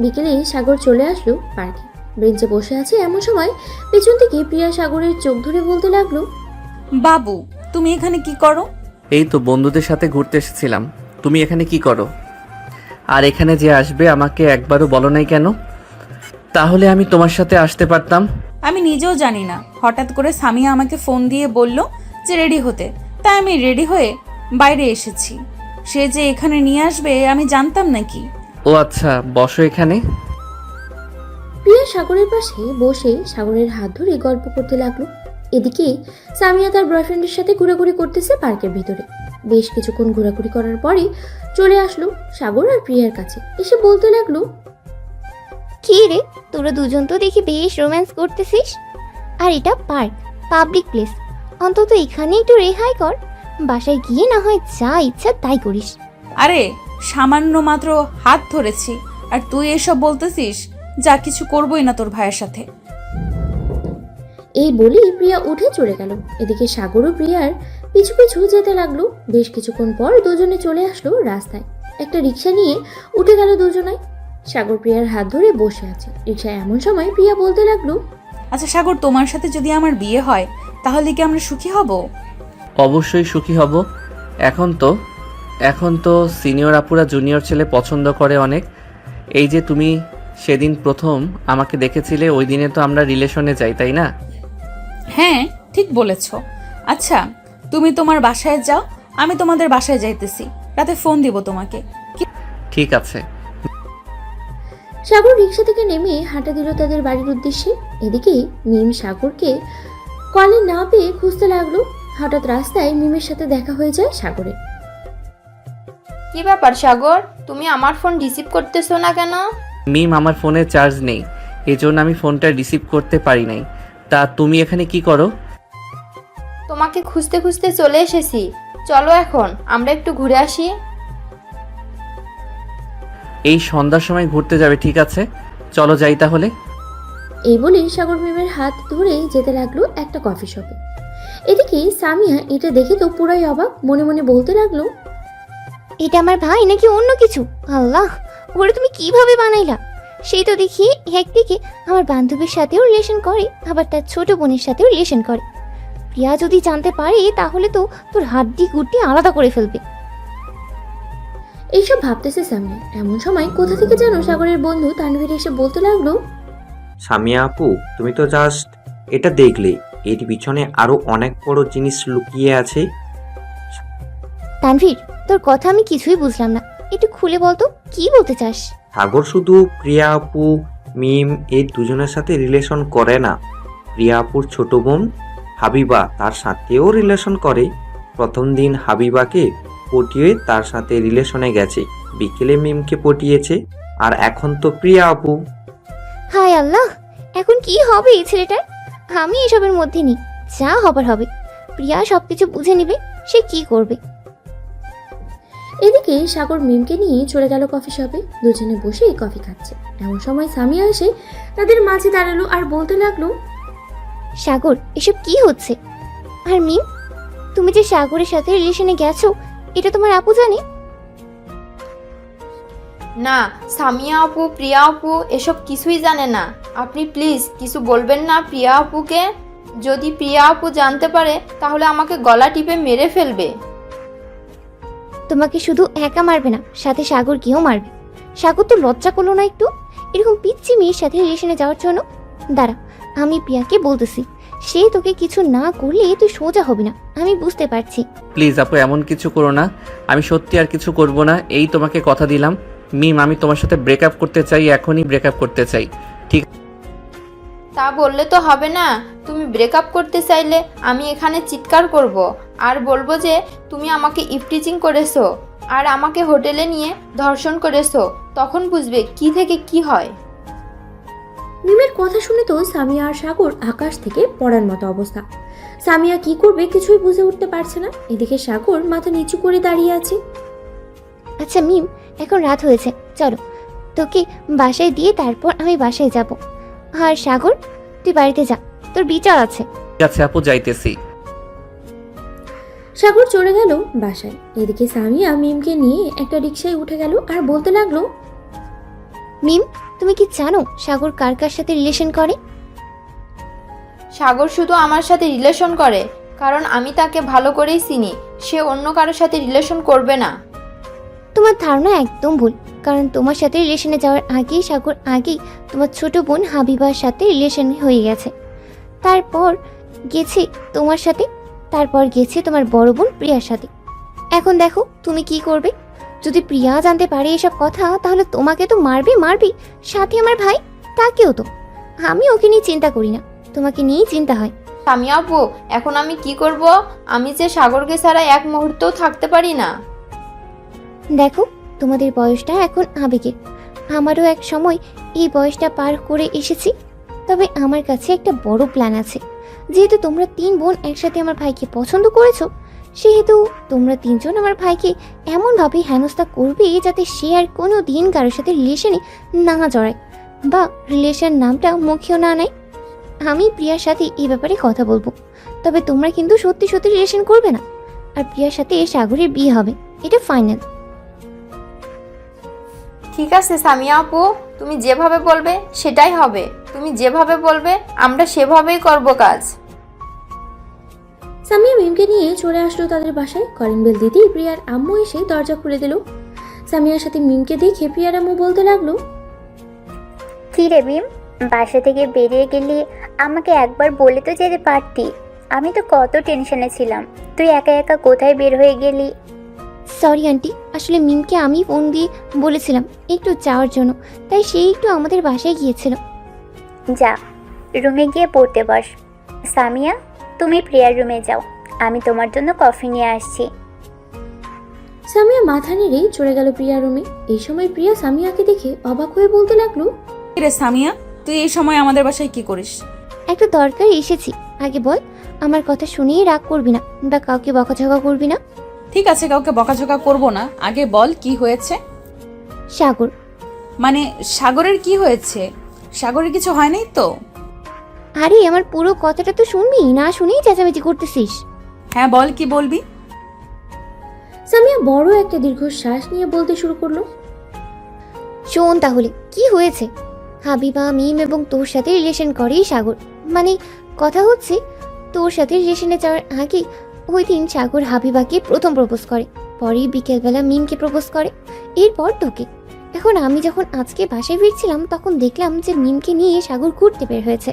বিকেলে সাগর চলে আসলো পার্কে। বেঞ্চে বসে আছে। এমন সময় পেছন থেকে প্রিয়া সাগরের চোখ ধরে বলতে লাগলো,
বাবু, তুমি এখানে কি করো?
এই তো বন্ধুদের সাথে ঘুরতে এসেছিলাম। তুমি এখানে কি করো? আর এখানে যে আসবে আমাকে একবারও বলো নাই কেন? তাহলে আমি তোমার সাথে আসতে পারতাম।
আমি নিজেও জানি না, হঠাৎ করে সামিয়া আমাকে ফোন দিয়ে বলল যে রেডি হতে, তাই আমি রেডি হয়ে বাইরে এসেছি। সে যে এখানে নিয়ে আসবে আমি জানতাম নাকি?
ও আচ্ছা, বসো এখানে।
প্রিয়া সাগরের পাশে বসে সাগরের হাত ধরে গল্প করতে লাগলো। এদিকে সামিয়া তার বয়ফ্রেন্ডের সাথে ঘোরাঘুরি করতেছে পার্কের ভিতরে। বেশ কিছুক্ষণ ঘোরাঘুরি করার পরে চলে আসলো সাগর আর প্রিয়ার কাছে। এসে বলতে লাগলো,
কি রে, তোরা দুজন তো দেখি বেশ রোম্যান্স করতেছিস। আর এটা পার্ক, পাবলিক প্লেস, অন্তত এখানে একটু রেহাই কর। বাসায় গিয়ে না হয় যা ইচ্ছা তাই করিস।
আরে সামান্য মাত্র হাত ধরেছি, আর তুই এসব বলতেছিস? যা, কিছু করবই না তোর ভাইয়ের সাথে।
এই বলেই প্রিয়া উঠে চলে গেল। এদিকে সাগরও প্রিয়ার পিছু পিছু যেতে লাগলো। বেশ কিছুক্ষণ পর দুজনে চলে আসলো রাস্তায়। একটা রিক্সা নিয়ে উঠে গেল দুজনাই। সাগর প্রিয়ার হাত ধরে বসে আছে রিক্সায়। এমন সময় প্রিয়া বলতে লাগলো,
আচ্ছা সাগর, তোমার সাথে যদি আমার বিয়ে হয় তাহলে কি আমরা সুখী হব?
অবশ্যই সুখী হব। এখন তো সিনিয়র আপুরা জুনিয়র ছেলে পছন্দ করে অনেক। এই যে তুমি সেদিন প্রথম আমাকে দেখেছিলে, ওই দিনে তো আমরা রিলেশনে যাই, তাই না?
হ্যাঁ, ঠিক বলেছ। আচ্ছা, তুমি তোমার বাসায় যাও, আমি তোমাদের বাসায় যাইতেছি। রাতে ফোন দিব তোমাকে।
ঠিক আছে।
সাগর রিক্সা থেকে নেমে হাঁটা দিল তাদের বাড়ির উদ্দেশ্যে। এদিকে মিম সাগরকে কলে না পেয়ে খুঁজতে লাগলো। হঠাৎ রাস্তায় মিমের সাথে দেখা হয়ে যায় সাগরের।
কি ব্যাপার সাগর, তুমি আমার ফোন রিসিভ করতেছো না কেন?
মিম, আমার ফোনে চার্জ নেই, এজন্য আমি ফোনটা রিসিভ করতে পারি নাই। তা তুমি এখানে কি করো?
তোমাকে খুঁজতে খুঁজতে চলে এসেছি। চলো এখন আমরা একটু ঘুরে আসি।
এই সন্ধ্যার সময় ঘুরতে যাবে, ঠিক আছে, চলো যাই তাহলে।
এই বলে সাগর মিমের হাত ধরে যেতে লাগলো একটা কফি শপে। এদিকে সামিয়া এটা দেখে তো পুরাই অবাক, মনে মনে বলতে লাগলো,
এটা আমার ভাই নাকি অন্য কিছু? আল্লাহ, ওরে তুমি কিভাবে বানাইলা? সেই তো দেখি একদিকে আমার বান্ধবীর সাথেও রিলেশন করে, আবার তার ছোট বোনের সাথেও রিলেশন করে। প্রিয়া যদি জানতে পারে তাহলে তো তোর হাড্ডি গুড্ডি আলাদা করে ফেলবে।
এইসব ভাবতেছে সামিয়া। এমন সময় কোথা থেকে যেন সাগরের বন্ধু তানভীর এসে বলতে লাগলো,
সামিয়া আপু, তুমি তো জাস্ট এটা দেখলে, এর পিছনে আরো অনেক বড় জিনিস লুকিয়ে আছে।
তানভীর, তোর কথা আমি কিছুই বুঝলাম না, একটু খুলে বলতো কি বলতে চাস?
সাগর শুধু প্রিয়া আপু, মিম এই দুজনের সাথে রিলেশন করে না, প্রিয়া আপুর ছোট বোন হাবিবা তার সাথেও রিলেশন করে। প্রথম দিন হাবিবাকে পটিয়ে তার সাথে রিলেশনে গেছে, বিকেলে মিমকে পটিয়েছে, আর এখন তো প্রিয়া আপু।
হায় আল্লাহ, এখন কি হবে এই ছেলেটার? আমি এসবের মধ্যে নেই, যা হবার হবে। প্রিয়া সবকিছু বুঝে নিবে, সে কি করবে।
এদিকে সাগর মিমকে নিয়ে চলে গেল কফি শপে। দুজনে বসে কফি খাচ্ছে। এমন সময় সামিয়া এসে তাদের মাঝে দাঁড়ালো আর বলতে লাগলো,
সাগর, এসব কি হচ্ছে? আর মিম, তুমি যে সাগরের সাথে রিলেশনে গেছো, এটা তোমার আপু জানে?
না, সামিয়া আপু, প্রিয়া আপু এসব কিছুই জানে না। আপনি প্লিজ কিছু বলবেন না প্রিয়া আপুকে। যদি প্রিয়া আপু জানতে পারে তাহলে আমাকে গলা টিপে মেরে ফেলবে।
তোমাকে শুধু একা মারবে না, সাথে সাগরকেও মারবে। সাগর তো লজ্জা করলো না একটু, এরকম পিচ্ছি মেয়ের সাথে রিলেশনে যাওয়ার জন্য? দাঁড়া, আমি প্রিয়াকে বলতেছি, সে তোকে কিছু না করলে তুই সোজা হবি না, আমি বুঝতে পারছি।
প্লিজ আপু, এমন কিছু করো না, আমি সত্যি আর কিছু করব না, এই তোমাকে কথা দিলাম। মিম, আমি তোমার সাথে ব্রেকআপ করতে চাই, এখনই ব্রেকআপ করতে চাই।
তা বললে তো হবে না। তুমি ব্রেকআপ করতে চাইলে আমি এখানে চিৎকার করব আর বলবো যে তুমি আমাকে ইফটিজিং করেছো আর আমাকে হোটেলে নিয়ে ধর্ষণ করেছো। তখন বুঝবে কি থেকে কি হয়।
মিমের কথা শুনে তো সামিয়া আর সাগর আকাশ থেকে পড়ার মতো অবস্থা। সামিয়া কি করবে কিছুই বুঝে উঠতে পারছে না। এদিকে সাগর মাথা নিচু করে দাঁড়িয়ে আছে।
আচ্ছা মিম, এখন রাত হয়েছে, চলো তোকে বাসায় দিয়ে তারপর আমি বাসায় যাব। আর সাগর, তুই বাড়িতে যা, তোর বিচার আছে।
ঠিক আছে আপু, যাইতেছি।
সাগর চলে গেল বাসায়। এদিকে সামিয়া মিমকে নিয়ে একটা রিকশায় উঠে গেল আর বলতে লাগলো,
মিম, তুমি কি জানো সাগর কার কার সাথে রিলেশন করে?
সাগর শুধু আমার সাথে রিলেশন করে কারণ আমি তাকে ভালো করেই চিনি। সে অন্য কারোর সাথে রিলেশন করবে না।
তোমার ধারণা একদম ভুল, কারণ তোমার সাথে রিলেশনে যাওয়ার আগেই সাগর আগেই তোমার ছোট বোন হাবিবার সাথে রিলেশন হয়ে গেছে। তারপর গেছে তোমার সাথে, তারপর গেছে তোমার বড় বোন প্রিয়ার সাথে। এখন দেখো তুমি কি করবে। যদি প্রিয়া জানতে পারে এসব কথা তাহলে তোমাকে তো মারবে, সাথে আমার ভাই, তাকেও তো। আমি ওকে নিয়ে চিন্তা করি না, তোমাকে নিয়েই চিন্তা হয়।
সামিয়া আপু, এখন আমি কি করব? আমি যে সাগরকে ছাড়া এক মুহূর্তও থাকতে পারি না।
দেখো, তোমাদের বয়সটা এখন আবেগের, আমারও এক সময় এই বয়সটা পার করে এসেছি। তবে আমার কাছে একটা বড় প্ল্যান আছে। যেহেতু তোমরা 3 বোন একসাথে আমার ভাইকে পছন্দ করেছো, সেহেতু তোমরা 3 জন আমার ভাইকে এমনভাবে হেনস্থা করবে যাতে সে আর কোনো দিন কারোর সাথে রিলেশনে না জড়ায় বা রিলেশন নামটা মুখেও না নেয়। আমি প্রিয়ার সাথে এই ব্যাপারে কথা বলবো, তবে তোমরা কিন্তু সত্যি সত্যি রিলেশন করবে না। আর প্রিয়ার সাথে সাগরের বিয়ে হবে, এটা ফাইনাল।
ঠিক আছে সামিয়া আপু, তুমি যেভাবে বলবে সেটাই হবে। তুমি যেভাবে বলবে আমরা সেভাবেই করব কাজ।
সামিয়া মিমকে নিয়ে চলে আসলো তাদের বাসায়। কলিং বেল দিতেই প্রিয়ার আম্মু এসে দরজা খুলে দিল। সামিয়ার সাথে মিমকে দেখে প্রিয়ার আম্মু বলতে লাগলো,
কি রে মিম, বাসা থেকে বেরিয়ে গেলি আমাকে একবার বলে তো যেতে পারতি। আমি তো কত টেনশনে ছিলাম, তুই একা একা কোথায় বের হয়ে গেলি?
সরি আন্টি, আসলে মিমকে আমি ফোন দিয়ে বলেছিলাম একটু যাওয়ার জন্য, তাই সে একটু আমাদের বাসায় গিয়েছিল।
যা, রুমে গিয়ে পড়তে বস। সামিয়া, তুমি প্রিয়ার রুমে যাও, আমি তোমার জন্য কফি নিয়ে আসছি।
সামিয়া মাথা নেড়ে চলে গেল প্রিয়ার রুমে। এই সময় প্রিয়া সামিয়াকে দেখে অবাক হয়ে বলতে লাগলো,
রে সামিয়া, তুই এই সময় আমাদের বাসায় কি করিস?
একটা দরকার এসেছি, আগে বল আমার কথা শুনেই রাগ করবি না বা কাউকে বকাঝকা করবি না।
ঠিক আছে, কাউকে বকাঝকা করব না। আগে বল কি হয়েছে।
সাগর,
মানে সাগরের কি হয়েছে? সাগরের কিছু হয় নাই তো?
আরে আমার পুরো কথাটা তো শুনবি, না শুনেই চেঁচামেচি করতেছিস।
হ্যাঁ বল, কি বলবি?
সামিয়া বড় একটা দীর্ঘশ্বাস নিয়ে বলতে শুরু করলো।
শোন তাহলে কি হয়েছে। হাবিবা, মিম এবং তোর সাথে রিলেশন করেই সাগর। মানে কথা হচ্ছে তোর সাথে রিলেশনে যাওয়ার আগে ওই দিন সাগর হাবিবাকে প্রথম প্রপোজ করে, পরে বিকেলবেলা মিমকে প্রপোজ করে, এরপর তোকে। এখন আমি যখন আজকে বাসায় ফিরছিলাম তখন দেখলাম যে মিমকে নিয়ে সাগর ঘুরতে বের হয়েছে।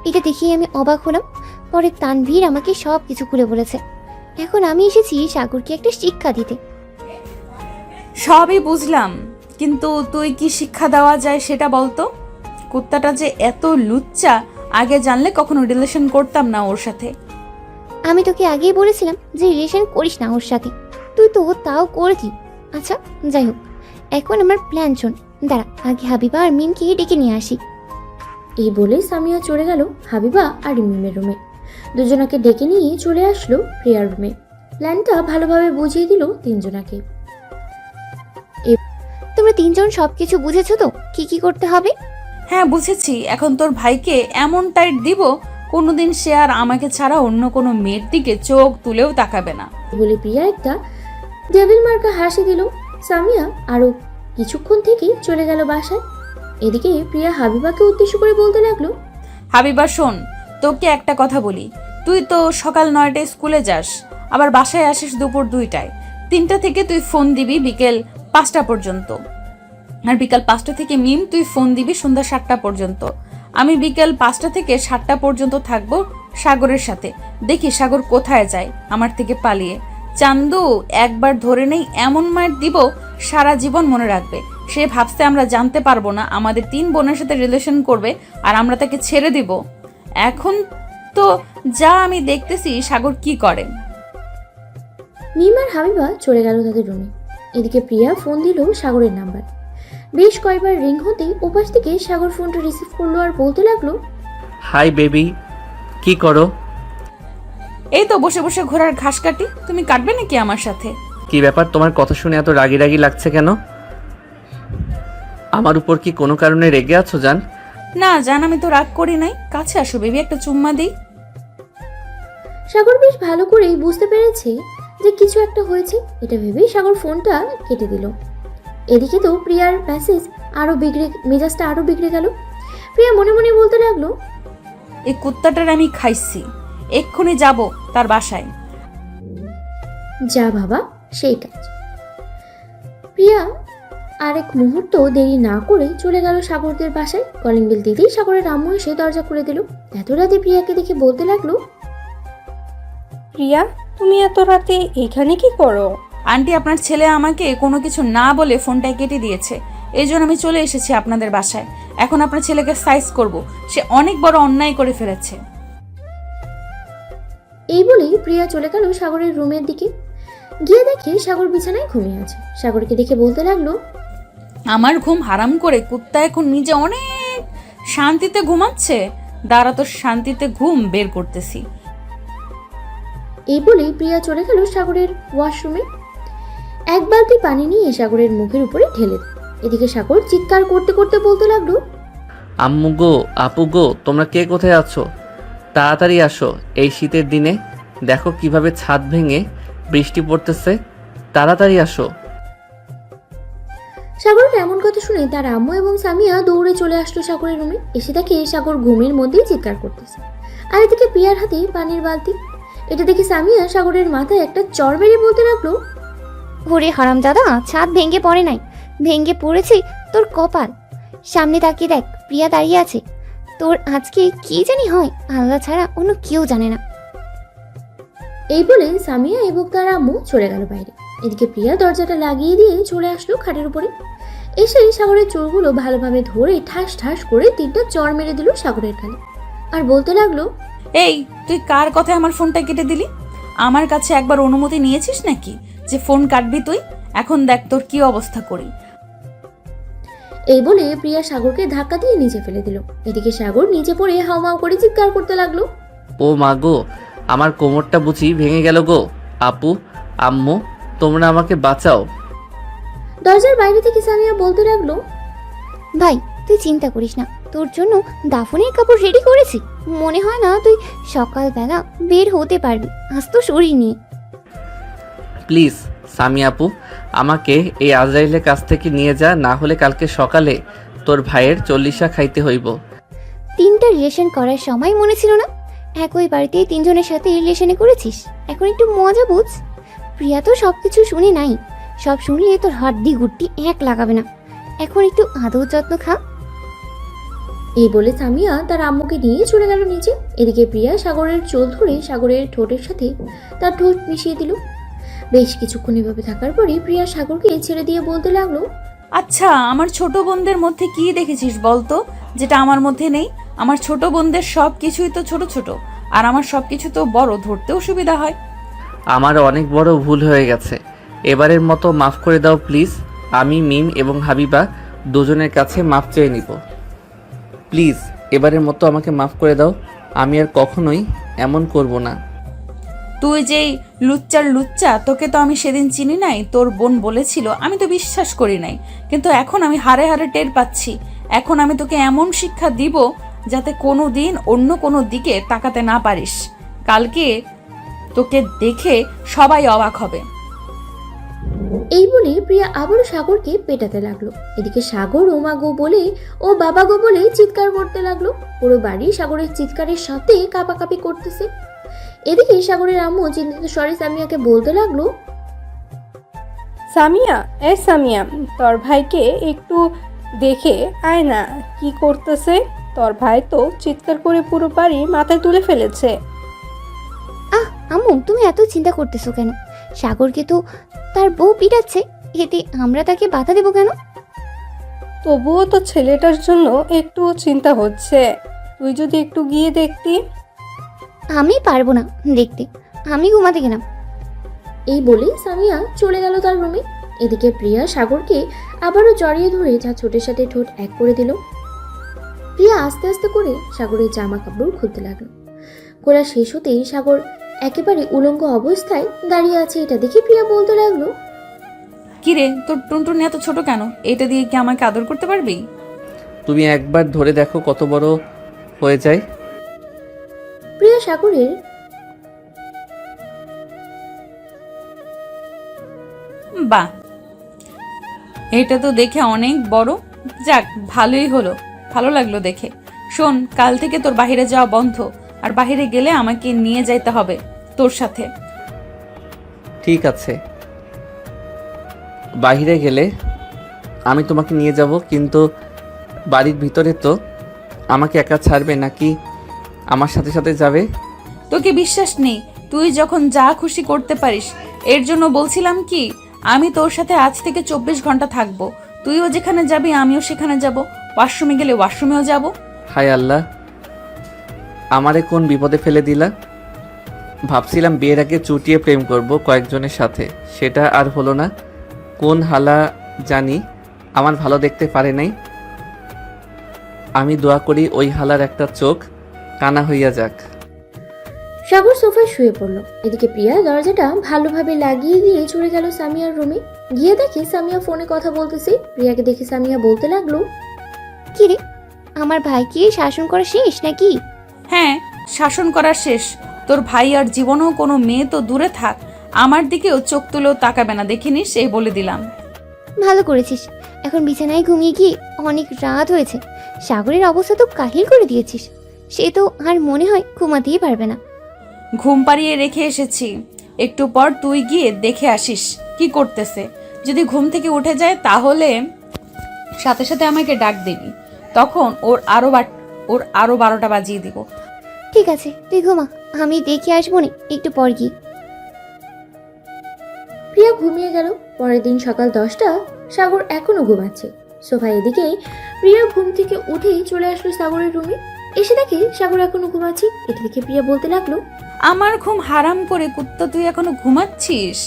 এটা দেখেই আমি অবাক হলাম। পরে তানভীর আমাকে সব কিছু খুলে বলেছে। এখন আমি এসেছি সাগরকে একটা শিক্ষা দিতে।
সবই বুঝলাম, কিন্তু তুই কি শিক্ষা দেওয়া যায় সেটা বলতো। কুত্তাটা যে এত লুচ্চা, আগে জানলে কখনো রিলেশন করতাম না ওর সাথে।
আমি তোকে আগেই বলেছিলাম যে রিলেশন করিস না ওর সাথে, তুই তো তাও করেছি। আচ্ছা যাই হোক, এখন আমার প্ল্যান শোন। দাঁড়া, আগে হাবিবা আর মিমকে ডেকে নিয়ে আসি।
এই বলে সামিয়া চলে গেল হাবিবা আর মিমের রুমে। দুজনাকে ডেকে নিয়ে চলে আসলো প্রিয়ার রুমে। প্ল্যানটা ভালোভাবে বুঝিয়ে দিল তিনজনাকে।
তোমরা তিনজন সবকিছু বুঝেছো তো কি কি করতে হবে?
হ্যাঁ বুঝেছি। এখন তোর ভাইকে এমন টাইট দিব কোনোদিন সে আর আমাকে ছাড়া অন্য কোনো মেয়ের দিকে চোখ তুলেও তাকাবে না।
বলে প্রিয়া একটা ডেভিল মার্কা হাসি দিল। সামিয়া আরো কিছুক্ষণ থেকেই চলে গেল বাসায়। এদিকে প্রিয়া হাবিবাকে উদ্দেশ্য করে বলতে লাগলো,
হাবিবা শোন, তোকে একটা কথা বলি। তুই তো সকাল 9টায় স্কুলে যাস, আবার বাসায় আসিস দুপুর 2টায়। 3টা থেকে তুই ফোন দিবি বিকেল 5টা পর্যন্ত, আর বিকাল 5টা থেকে মিম তুই ফোন দিবি সন্ধ্যা 7টা পর্যন্ত। আমি বিকেল 5টা থেকে 7টা পর্যন্ত থাকবো সাগরের সাথে। দেখি সাগর কোথায় যায় আমার থেকে পালিয়ে। চান্দু একবার ধরে নেই এমন মায়ের দিব সারা জীবন মনে রাখবে। সে ভাবছে আমরা জানতে পারবো না আমাদের 3 বোনের সাথে রিলেশন করবে আর আমরা তাকে ছেড়ে দিব। এখন তো যা আমি দেখতেছি সাগর কি করে।
মিম আর হাবিবা চলে গেল তাদের রুমে। এদিকে প্রিয়া ফোন দিল সাগরের নাম্বার। বেশ কয়েকবার রিং হতেই ওপাশ থেকে সাগর ফোনটা রিসিভ করলো আর বলতে লাগলো,
হাই বেবি, কি করো?
এই তো বসে বসে ঘোড়ার ঘাস কাটি। তুমি কাটবে নাকি আমার সাথে?
কি ব্যাপার, তোমার কথা শুনে এত রাগি রাগি লাগছে কেন? আমার উপর কি কোনো কারণে রেগে আছো জান?
না জান, আমি তো রাগ করি নাই। কাছে আসো বেবি, একটা চুম্মা দিই।
সাগর বেশ ভালো করেই বুঝতে পেরেছে যে কিছু একটা হয়েছে। এটা ভেবেই সাগর ফোনটা কেটে দিল। এদিকে তো প্রিয়ার মেজাজটা আরো বিগড়ে গেল। প্রিয়া মনে মনে বলতে লাগলো,
এই কুত্তাটার আমি খাইছি, এক্ষুনি যাব তার বাসায়।
যা বাবা সেই কাজ। প্রিয়া আরেক মুহূর্ত দেরি না করে চলে গেল সাগরদের বাসায়। কলিং বেল দিতেই সাগরের আম্মু এসে দরজা খুলে দিল। এত রাতে প্রিয়াকে দেখে বলতে লাগলো,
প্রিয়া, তুমি এত রাতে এখানে কি করো?
আন্টি, আপনার ছেলে আমাকে কোনো কিছু না বলে ফোনটা কেটে দিয়েছে, এই জন্য আমি চলে এসেছি আপনাদের বাসায়। এখন আপনার ছেলেকে সাইজ করব, সে অনেক বড় অন্যায় করে ফেলেছে।
এই বলেই প্রিয়া চলে গেল সাগরের রুমের দিকে। গিয়ে দেখে সাগর বিছানায় ঘুমিয়ে আছে। সাগরকে দেখে বলতে লাগলো,
আমার ঘুম হারাম করে কুত্তা এখন নিজে অনেক শান্তিতে ঘুমাচ্ছে। দাঁড়া, তো শান্তিতে ঘুম বের করতেছি।
এই বলেই প্রিয়া চলে গেল সাগরের ওয়াশরুমে। এক বালতি পানি নিয়ে সাগরের মুখের উপরে ঢেলে দেয়। এদিকে সাগর চিৎকার করতে করতে বলতে লাগলো,
আম্মু গো, আপু গো, তোমরা কে কোথায় আছো? তাড়াতাড়ি আসো। এই শীতের দিনে দেখো কিভাবে ছাদ ভেঙে বৃষ্টি পড়তেছে, তাড়াতাড়ি আসো।
সাগরের এমন কথা শুনে তার আম্মু এবং সামিয়া দৌড়ে চলে আসলো সাগরের রুমে। এসে দেখে সাগর ঘুমের মধ্যেই চিৎকার করতেছে, আর এদিকে প্রিয়ার হাতে পানির বালতি। এটা দেখে সামিয়া সাগরের মাথায় একটা চড় মেরে বলতে লাগলো,
ওরে হারামজাদা, ছাদ ভেঙে পড়ে নাই, ভেঙে পড়েছে তোর কপাল। সামনে তাকিয়ে দেখ, প্রিয়া দাঁড়িয়ে আছে। তোর আজকে কি জানি হয়, আল্লাহ ছাড়া অন্য কেউ জানে না।
এই বলে সামিয়া এবং তার আম্মু চলে গেল বাইরে। এদিকে প্রিয়া দরজাটা লাগিয়ে দিয়ে চলে আসলো খাটের উপরে। এসে সাগরের চোরগুলো ভালোভাবে ধরে ঠাস ঠাস করে 3টা চড় মেরে দিল সাগরের গালে, আর বলতে লাগলো,
এই তুই কার কথায় আমার ফোনটা কেটে দিলি? আমার কাছে একবার অনুমতি নিয়েছিস নাকি যে ফোন কাটবি তুই? এখন দেখ তোর কি অবস্থা করি।
এই বলে প্রিয়া সাগরকে ধাক্কা দিয়ে নিচে ফেলে দিল। এদিকে সাগর নিচে পড়ে হাউমাউ করে চিৎকার করতে লাগলো,
ও মা গো, আমার কোমরটা বুঝি ভেঙে গেল গো। আপু, আম্মু, তোমরা আমাকে বাঁচাও।
দরজার বাইরে থেকে সামিয়া বলতে লাগলো,
ভাই তুই চিন্তা করিস না, তোর জন্য দাফনের কাপড় রেডি করেছি। মনে হয় না তুই সকালবেলা বের হতে পারবি আজ তো শরীর নিয়ে।
প্লিজ সামি আপু, আমাকে এই আজরাইলের কাছ থেকে নিয়ে যা, না হলে কালকে সকালে তোর ভাইয়ের 40 খাইতে হইব।
3টা রিলেশন করার সময় মনে ছিল না একই বাড়িতে 3জনের সাথে রিলেশনে করেছিস? এখন একটু মজা বুঝ। প্রিয়া তো সব কিছু শুনে নাই, সব শুনলে তোর হাড্ডি গুড্ডি এক লাগাবে না। এখন একটু আদর যত্ন খা।
এই বলে সামিয়া তার আম্মুকে নিয়ে চলে গেল নিচে। এদিকে প্রিয়া সাগরের চোল ধরে সাগরের ঠোঁটের সাথে তার ঠোঁট মিশিয়ে দিল। বেশ কিছুক্ষণ এভাবে থাকার পরে প্রিয়া সাগরকে ছেড়ে দিয়ে বলতে লাগলো,
আচ্ছা, আমার ছোট বোনদের মধ্যে কি দেখেছিস বলতো, যেটা আমার মধ্যে নেই? আমার ছোট বোনদের সব কিছুই তো ছোট ছোট, আর আমার সব কিছু তো বড়, ধরতেও সুবিধা হয়।
আমার অনেক বড় ভুল হয়ে গেছে, এবারের মতো মাফ করে দাও প্লিজ। আমি মিম এবং হাবিবা দুজনের কাছে মাফ চেয়ে নিব। প্লিজ এবারের মতো আমাকে মাফ করে দাও, আমি আর কখনোই এমন করব না।
তুই যেই লুচ্চার লুচ্চা, তোকে তো আমি সেদিন চিনি নাই, তোর বোন বলেছিল, আমি তো বিশ্বাস করি নাই, কিন্তু এখন আমি হারে হারে টের পাচ্ছি। এখন আমি তোকে এমন শিক্ষা দিব যাতে কোনো দিন অন্য কোনো দিকে তাকাতে না পারিস। কালকে তোকে দেখে সবাই অবাক হবে।
এই বলে প্রিয়া আবারও সাগরকে পেটাতে লাগলো। এদিকে সাগর ও মা গো বলে ও বাবা গো বলে চিৎকার করতে লাগলো। পুরো বাড়ি সাগরের চিৎকারের সাথে কাঁপাকাঁপি করতেছে। এদিকে সাগরের আম্মু চিন্তিত স্বরে সামিয়াকে বলতে লাগলো,
সামিয়া, সামিয়া, তোর ভাইকে একটু দেখে আয় না, কি করতেছে? তোর ভাই তো চিৎকার করে পুরো বাড়ি মাথায় তুলে ফেলেছে।
আম্মু তুমি এত চিন্তা করতেছো কেন? সাগরকে তো তার বউ পিটাচ্ছে, এতে আমরা তাকে বাধা দেবো কেন?
তবুও তো ছেলেটার জন্য একটু চিন্তা হচ্ছে, তুই যদি একটু গিয়ে দেখতি।
আমি পারবো না দেখতে, আমি ঘুমাতে গেলাম।
এই বলে সামিয়া চলে গেল তার রুমে। এদিকে প্রিয়া সাগরকে আবারও জড়িয়ে ধরে যা ঠোঁটের সাথে ঠোঁট এক করে দিল। প্রিয়া আস্তে আস্তে করে সাগরের জামা কাপড় খুলতে লাগলো। খোলা শেষ হতেই সাগর একেবারে উলঙ্গ অবস্থায় দাঁড়িয়ে আছে। এটা দেখে প্রিয়া বলতে লাগলো,
কিরে, তোর টুনটুনি এত ছোট কেন? এটা দিয়ে কি আমাকে আদর করতে পারবি?
তুমি একবার ধরে দেখো কত বড় হয়ে যায়।
প্রিয়া সাগরের
বাহ, এটা তো দেখে অনেক বড়। যাক, ভালোই হলো, ভালো লাগলো দেখে। শোন, কাল থেকে তোর বাইরে যাওয়া বন্ধ, আর বাইরে গেলে আমাকে নিয়ে যাইতে হবে তোর সাথে।
ঠিক আছে, বাইরে গেলে আমি তোমাকে নিয়ে যাব, কিন্তু বাড়ির ভিতরে তো আমাকে একা ছাড়বে নাকি আমার সাথে সাথে যাবে?
তোকে বিশ্বাস নেই, তুই যখন যা খুশি করতে পারিস। এর জন্য বলছিলাম কি, আমি তোর সাথে আজ থেকে 24 ঘন্টা থাকবো। তুইও যেখানে যাবি আমিও সেখানে যাব, ওয়াশরুমে গেলে ওয়াশরুমেও যাব।
হায় আল্লাহ, আমারে কোন বিপদে ফেলে দিলা। ভাবছিলাম বিয়ের আগে চুটিয়ে প্রেম করব কয়েকজনের সাথে, সেটা আর হলো না। কোন হালা জানি আমার ভালো দেখতে পারে নাই। আমি দোয়া করি ওই হালার একটা চোখ কানা হইয়া যাক।
সাগর সোফায় শুয়ে পড়লো। এদিকে প্রিয়া দরজাটা ভালোভাবে লাগিয়ে দিয়ে চলে গেল সামিয়ার রুমে। গিয়ে দেখে সামিয়া ফোনে কথা বলতেছে। প্রিয়াকে দেখে সামিয়া বলতে লাগলো,
কি রে, আমার ভাইকে শাসন করা শেষ নাকি?
হ্যাঁ, শাসন করা শেষ। তোর ভাই আর জীবনেও কোনো মেয়ে তো দূরে থাক, আমার দিকেও চোখ তুলেও তাকাবে না, দেখিনিস, এই বলে দিলাম।
ভালো করেছিস, এখন বিছানায় ঘুমিয়ে গিয়ে অনেক রাত হয়েছে। সাগরের অবস্থা তো কাহিল করে দিয়েছিস, সে তো আর মনে হয় ঘুমাতেই পারবে না।
ঘুম পাড়িয়ে রেখে এসেছি, একটু পর তুই গিয়ে দেখে আসিস কি করতেছে। যদি ঘুম থেকে উঠে যায় তাহলে সাথে সাথে আমাকে ডাক দিবি, তখন ওর আরো 12টা বাজিয়ে দিব।
ঠিক আছে, তুই ঘুমা, আমি দেখে আসবো নি একটু পর গিয়ে।
প্রিয়া ঘুমিয়ে গেল। পরের দিন সকাল 10টা, সাগর এখনো ঘুমাচ্ছে সোফায়। এদিকে প্রিয়া ঘুম থেকে উঠেই চলে আসলো সাগরের রুমে। এসে দেখে সাগর এখনো ঘুমাচ্ছে। এটা দেখে প্রিয়া বলতে লাগলো,
আমার ঘুম হারাম করে কুত্তা, তুই এখনো ঘুমাচ্ছিস?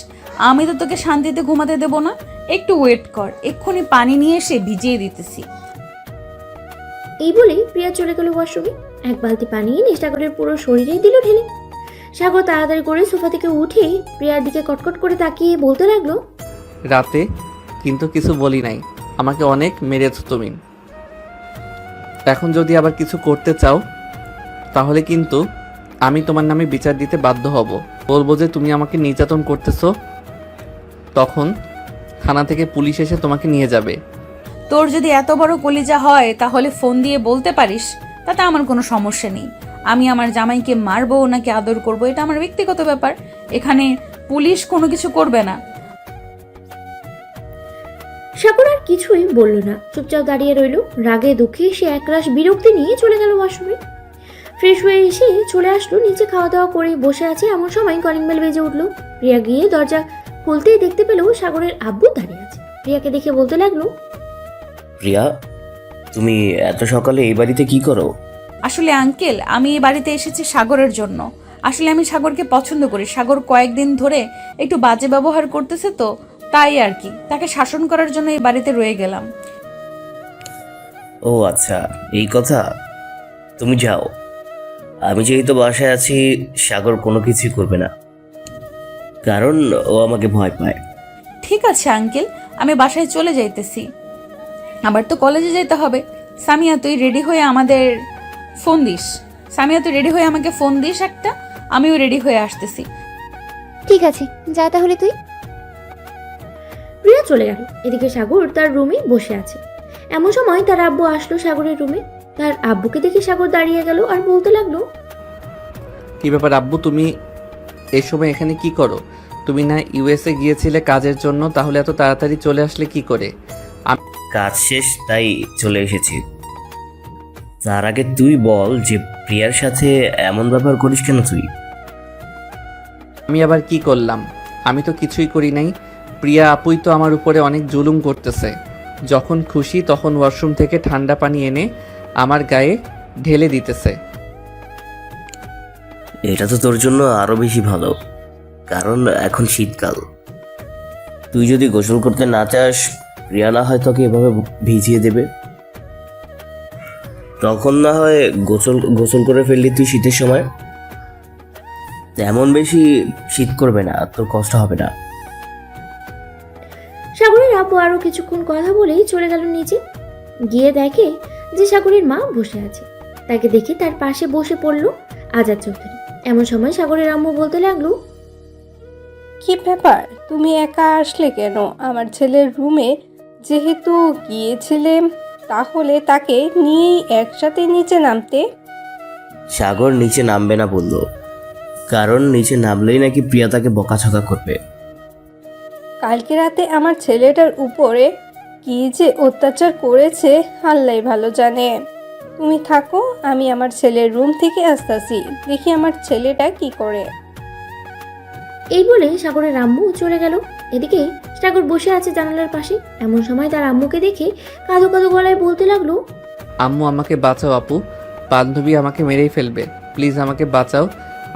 আমি তো তোকে শান্তিতে ঘুমাতে দেব না, একটু ওয়েট কর, এক্ষুনি পানি নিয়ে এসে ভিজিয়ে দিতেছি।
এই বলে প্রিয়া চলে গেল ওয়াশরুমে। এক বালতি পানি এনে সাগরের পুরো শরীরেই দিল ঢেলে। সাগর তাড়াতাড়ি করে সোফা থেকে উঠে প্রিয়ার দিকে কটকট করে তাকিয়ে বলতে লাগলো,
রাতে কিন্তু কিছু বলি নাই, আমাকে অনেক মেরেছো তুমি। এখন যদি আবার কিছু করতে চাও তাহলে কিন্তু আমি তোমার নামে বিচার দিতে বাধ্য হব। বলবো যে তুমি আমাকে নির্যাতন করতেছো, তখন থানা থেকে পুলিশ এসে তোমাকে নিয়ে যাবে।
তোর যদি এত বড় কলিজা হয় তাহলে ফোন দিয়ে বলতে পারিস, তাতে আমার কোনো সমস্যা নেই। আমি আমার জামাইকে মারবো নাকি আদর করব এটা আমার ব্যক্তিগত ব্যাপার, এখানে পুলিশ কোনো কিছু করবে না।
সাগর আর কিছুই বলল না, চুপচাপ দাঁড়িয়ে রইল। রাগে দুঃখে সে একরাশ বিরক্তি নিয়ে চলে গেল ওয়াশরুমে। ফ্রেশ হয়ে এসে চলে আসলো নিচে, খাওয়া দাওয়া করে বসে আছে। এমন সময় কলিং বেল বেজে উঠলো। প্রিয়া গিয়ে দরজা খুলতেই দেখতে পেল সাগরের আব্বু দাঁড়িয়ে আছে। প্রিয়াকে দেখে বলতে লাগলো,
প্রিয়া, তুমি এত সকালে এই বাড়িতে কি করো?
আসলে আঙ্কেল, আমি এই বাড়িতে এসেছি সাগরের জন্য। আসলে আমি সাগরকে পছন্দ করি। সাগর কয়েকদিন ধরে একটু বাজে ব্যবহার করতেছে, তো তাই আর কি, তাকে শাসন করার জন্য এই বাড়িতে রয়ে গেলাম।
ও আচ্ছা, এই কথা। তুমি যাও, আমি যেহেতু বাসায় আছি সাগর কোনো কিছুই করবে না, কারণ ও আমাকে ভয় পায়।
ঠিক আছে আঙ্কেল, আমি বাসায় চলে যাইতেছি, আবার তো কলেজে যেতে হবে। সামিয়া, তুই রেডি হয়ে আমাদের ফোন দিস। সামিয়া, তুই রেডি হয়ে আমাকে ফোন দিস একটা, আমিও রেডি হয়ে আসতেছি।
ঠিক আছে, যা তাহলে তুই।
প্রিয়া চলে গেল। এদিকে সাগর তার রুমে বসে আছে। এমন সময় তার আব্বু আসলো সাগরের রুমে। তার আব্বুকে দেখে সাগর দাঁড়িয়ে গেল আর বলতে লাগলো,
কি ব্যাপার আব্বু, তুমি এই সময় এখানে কি করো? তুমি না ইউএসএ গিয়েছিলে কাজের জন্য, তাহলে এত তাড়াতাড়ি চলে আসলে কি করে?
কাজ শেষ তাই চলে এসেছি। তার আগে তুই বল যে প্রিয়ার সাথে এমন ব্যবহার করিস কেন তুই?
আমি আবার কি করলাম? আমি তো কিছুই করি নাই। প্রিয়া আপুই তো আমার উপরে অনেক জুলুম করতেছে। যখন খুশি তখন ওয়াশরুম থেকে ঠান্ডা পানি এনে আমার গায়ে ঢেলে দিতেছে।
এটা তো তোর জন্য আরো বেশি ভালো, কারণ এখন শীতকাল। তুই যদি গোসল করতে না চাস, প্রিয়া না হয় তোকে এভাবে ভিজিয়ে দেবে। তখন না হয় গোসল করে ফেললি তুই শীতের সময়। তেমন বেশি শীত করবে না, তোর কষ্ট হবে না।
সাগরের আব্বু আরো কিছুক্ষণ কথা বলেই চলে গেল নিচে। গিয়ে দেখে যে সাগরের মা বসে আছে। তাকে দেখে তার পাশে বসে পড়লো আজাদ চৌধুরী। এমন সময় সাগরের আম্মু বলতে লাগলো,
কি ব্যাপার, তুমি একা আসলে কেন আমার ছেলের রুমে? যেহেতু গিয়েছিলে তাহলে তাকে নিয়েই একসাথে নিচে নামতে।
সাগর নিচে নামবে না বললো, কারণ নিচে নামলেই নাকি প্রিয়া তাকে বকাঝকা করবে।
কালকে রাতে আমার ছেলেটার উপরে কি যে অত্যাচার করেছে আল্লাহই ভালো জানে। তুমি থাকো, আমি আমার ছেলের রুম থেকে আসতেছি, দেখি আমার ছেলেটা কি করে।
এই বলে সাগরের আম্মু চলে গেল। এদিকে সাগর বসে আছে জানালার পাশে। এমন সময় তার আম্মুকে দেখে কাঁদো কাঁদো গলায় বলতে লাগলো,
আম্মু আমাকে বাঁচাও আপু, বান্ধবী আমাকে মেরেই ফেলবে, প্লিজ আমাকে বাঁচাও,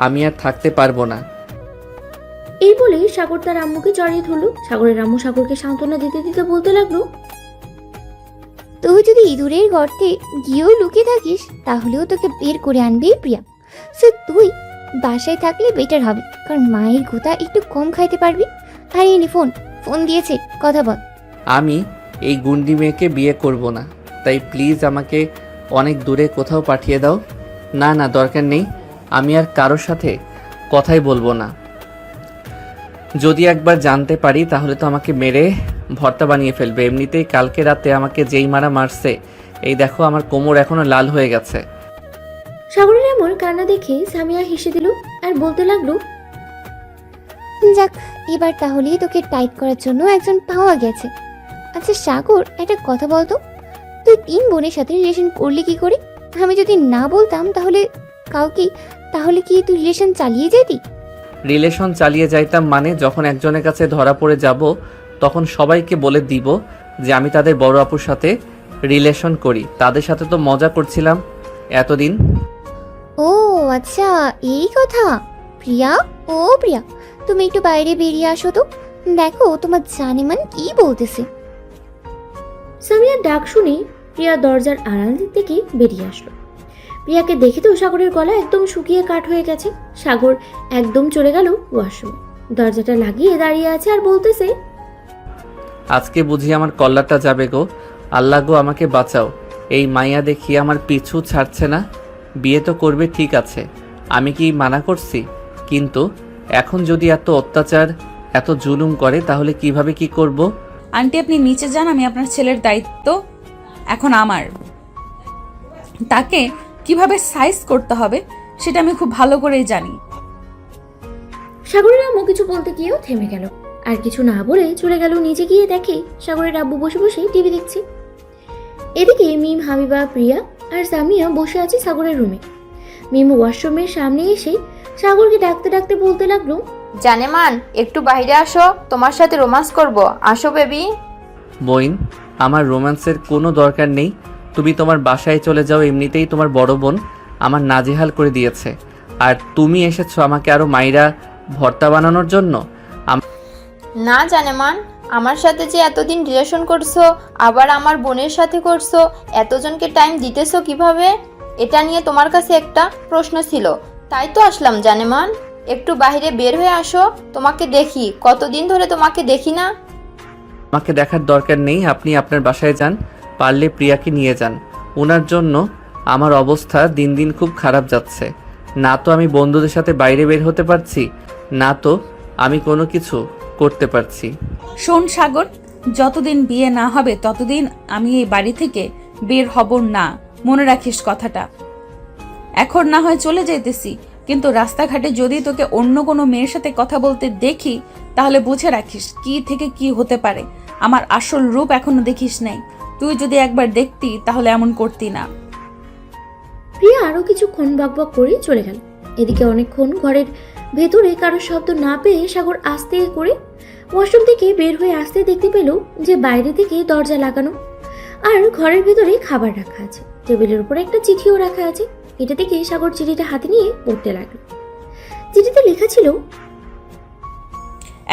আমি আর থাকতে পারবো না।
এই বলে সাগর তার আম্মুকে জড়িয়ে ধরলো। সাগরের আম্মু সাগরকে সান্ত্বনা দিতে দিতে বলতে লাগলো,
তুই যদি ইঁদুরের গর্তে গিয়েও লুকিয়ে থাকিস তাহলেও তোকে বের করে আনবে প্রিয়া। সো তুই বাসায় থাকলে বেটার হবে, কারণ মায়ের গোতা একটু কম খাইতে পারবি। আর এই ফোন দিয়েছে, কথা বল।
আমি এই গুন্ডি মেয়েকে বিয়ে করব না, তাই প্লিজ আমাকে অনেক দূরে কোথাও পাঠিয়ে দাও। না না, দরকার নেই, আমি আর কারোর সাথে কথাই বলবো না। যদি একবার জানতে পারি তাহলে তো আমাকে মেরে ভর্তা বানিয়ে ফেলবে। এমনিতেই কালকে রাতে আমাকে যেই মারা মারছে, এই দেখো আমার কোমর এখনো লাল হয়ে গেছে।
সাগরের এমন কান্না দেখে সামিয়া হেসে দিল আর বলতে লাগলো,
যাক, এবার তাহলেই তোকে টাইট করার জন্য একজন পাওয়া গেছে। আচ্ছা সাগর, একটা কথা বলতো, তুই 3 বোনের সাথে রিলেশন করলি কি করে? আমি যদি না বলতাম তাহলে কি তুই রিলেশন চালিয়ে যেতি?
রিলেশন চালিয়ে যাইতাম মানে যখন একজনের কাছে ধরা পড়ে যাব তখন সবাইকে বলে দিব যে আমি তাদের বড় আপুর সাথে রিলেশন করি। তাদের সাথে তো মজা করছিলাম এতদিন।
ও আচ্ছা, এই কথা। প্রিয়া, ও প্রিয়া, তুমি একটু বাইরে বেরিয়ে আসো তো, দেখো তোমার জানেমান কি বলতেছে।
সামিয়ার ডাক শুনে প্রিয়া দরজার আড়াল থেকে বেরিয়ে আসলো। প্রিয়াকে দেখে তো সাগরের গলা একদম শুকিয়ে কাঠ হয়ে গেছে। সাগর একদম চলে গেল ওয়াশরুম, দরজাটা লাগিয়ে দাঁড়িয়ে আছে আর বলতেছে,
আজকে বুঝি আমার কল্লাটা যাবে গো। আল্লাহ গো আমাকে বাঁচাও। এই মাইয়া দেখি আমার পিছু ছাড়ছে না। বিয়ে তো করবে ঠিক আছে, আমি কি মানা করছি? কিন্তু এখন যদি এত অত্যাচার এত জুলুম করে তাহলে কিভাবে কি করব?
আন্টি আপনি নিচে যান, আমি আপনার ছেলের দায়িত্ব এখন আমার। তাকে কিভাবে সাইজ করতে হবে সেটা আমি খুব ভালো করেই জানি।
সাগরের আম্মু কিছু বলতে গিয়েও থেমে গেল, আর কিছু না বলে চলে গেল নিচে। গিয়ে দেখে সাগরের আব্বু বসে বসে টিভি দেখছে। এদিকে মিম, হাবিবা, প্রিয়া আর সামিয়া বসে আছে সাগরের রুমে। মিম ওয়াশরুমের সামনে এসে সাগরকে ডাকতে ডাকতে বলতে লাগলো,
জানেমান একটু বাইরে আসো, তোমার সাথে রোমান্স করব, আসো বেবি।
বইন, আমার রোম্যান্সের কোনো দরকার নেই। তুমি তোমার বাসায় চলে যাও, এমনিতেই তোমার বড় বোন আমার নাজেহাল করে দিয়েছে। আর তুমি এসেছো আমাকে আরো মাইরা ভর্তা বানানোর জন্য।
না জানেমান, আমার সাথে যে এতদিন রিলেশন করছো, আবার আমার বোনের সাথে করছো, এতজনকে টাইম দিতেছো কিভাবে? এটা নিয়ে তোমার কাছে একটা প্রশ্ন ছিল, তাই তো আসলাম জানেমান। একটু বাইরে বের হয়ে আসো, তোমাকে দেখি, কতদিন ধরে তোমাকে দেখি না।
আমাকে দেখার দরকার নেই, আপনি আপনার বাসায় যান, পারলে প্রিয়াকে নিয়ে যান। ওনার জন্য আমার অবস্থা দিন দিন খুব খারাপ যাচ্ছে। না তো আমি বন্ধুদের সাথে বাইরে বের হতে পারছি, না তো আমি কোনো কিছু করতে পারছি।
শোন সাগর, যতদিন বিয়ে না হবে ততদিন আমি এই বাড়ি থেকে বের হব না, মনে রাখিস কথাটা। এখন না হয় চলে যেতেছি, কিন্তু রাস্তাঘাটে যদি তোকে অন্য কোনো মেয়ের সাথে কথা বলতে দেখি তাহলে বুঝে রাখিস কি থেকে কি হতে পারে। আমার আসল রূপ এখনো দেখিস নাই, তুই যদি একবার দেখতি তাহলে এমন করতি না।
প্রিয়া আরো কিছুক্ষণ বকবক করে চলে গেল। এদিকে অনেকক্ষণ ঘরের ভেতরে কারো শব্দ না পেয়ে সাগর আস্তে করে ওয়াশরুম থেকে বের হয়ে আসতে দেখতে পেল যে বাইরে থেকে দরজা লাগানো আর ঘরের ভেতরে খাবার রাখা আছে। টেবিলের উপরে একটা চিঠিও রাখা আছে। এটা থেকে সাগর চিঠিটা হাতে নিয়ে পড়তে লাগলো। চিঠিতে লেখা ছিল,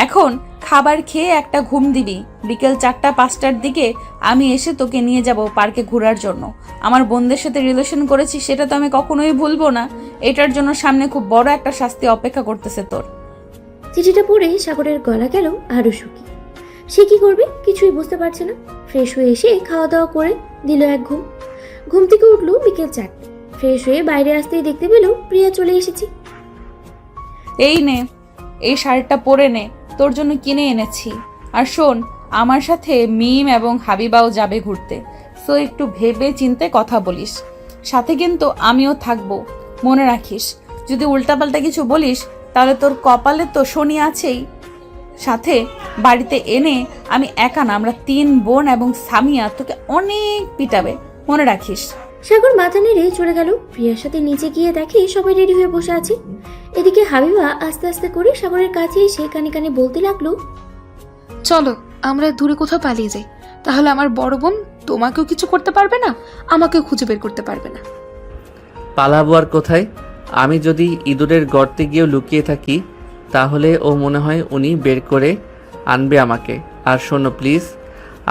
এখন খাবার খেয়ে একটা ঘুম দিবি, বিকেল 4টা-5টার দিকে আমি এসে তোকে নিয়ে যাব পার্কে ঘোরার জন্য। আমার বোনদের সাথে রিলেশন করেছি সেটা তো আমি কখনোই ভুলবো না। এটার জন্য সামনে খুব বড় একটা শাস্তি অপেক্ষা করতেছে তোর।
চিঠিটা পড়ে সাগরের গলা গেল আরো শুকিয়ে। সে কি করবে কিছুই বুঝতে পারছে না। ফ্রেশ হয়ে এসে খাওয়া দাওয়া করে দিল এক ঘুম। ঘুম থেকে উঠলো বিকেল 4টা। ফ্রেশ হয়ে বাইরে আসতেই দেখতে পেল প্রিয়া চলে এসেছে।
এই নে, এই শাড়িটা পরে নে, তোর জন্য কিনে এনেছি। আর শোন, আমার সাথে মিম এবং হাবিবাও যাবে ঘুরতে, সো একটু ভেবে চিন্তে কথা বলিস। সাথে কিন্তু আমিও থাকবো, মনে রাখিস। যদি উল্টাপাল্টা কিছু বলিস তাহলে তোর কপালে তো শনি আছেই। সাথে বাড়িতে এনে আমি একা না, আমরা 3 বোন এবং সামিয়া তোকে অনেক পিটাবে, মনে রাখিস।
সাগর মাথা নেড়ে চলে গেল। প্রিয়ার সাথে নিচে গিয়ে দেখে সবাই রেডি হয়ে বসে আছে। এদিকে হাবিবা আস্তে আস্তে করে সাগরের কাছে এসে কানে কানে বলতে লাগলো,
চলো আমরা দূরে কোথাও পালিয়ে যাই, তাহলে আমার বড় বোন তোমাকেও কিছু করতে পারবে না, আমাকেও খুঁজে বের করতে পারবে না।
পালাবো আর কোথায়? আমি যদি ইঁদুরের গর্তে গিয়েও লুকিয়ে থাকি তাহলে ও মনে হয় উনি বের করে আনবে আমাকে। আর শোনো প্লিজ,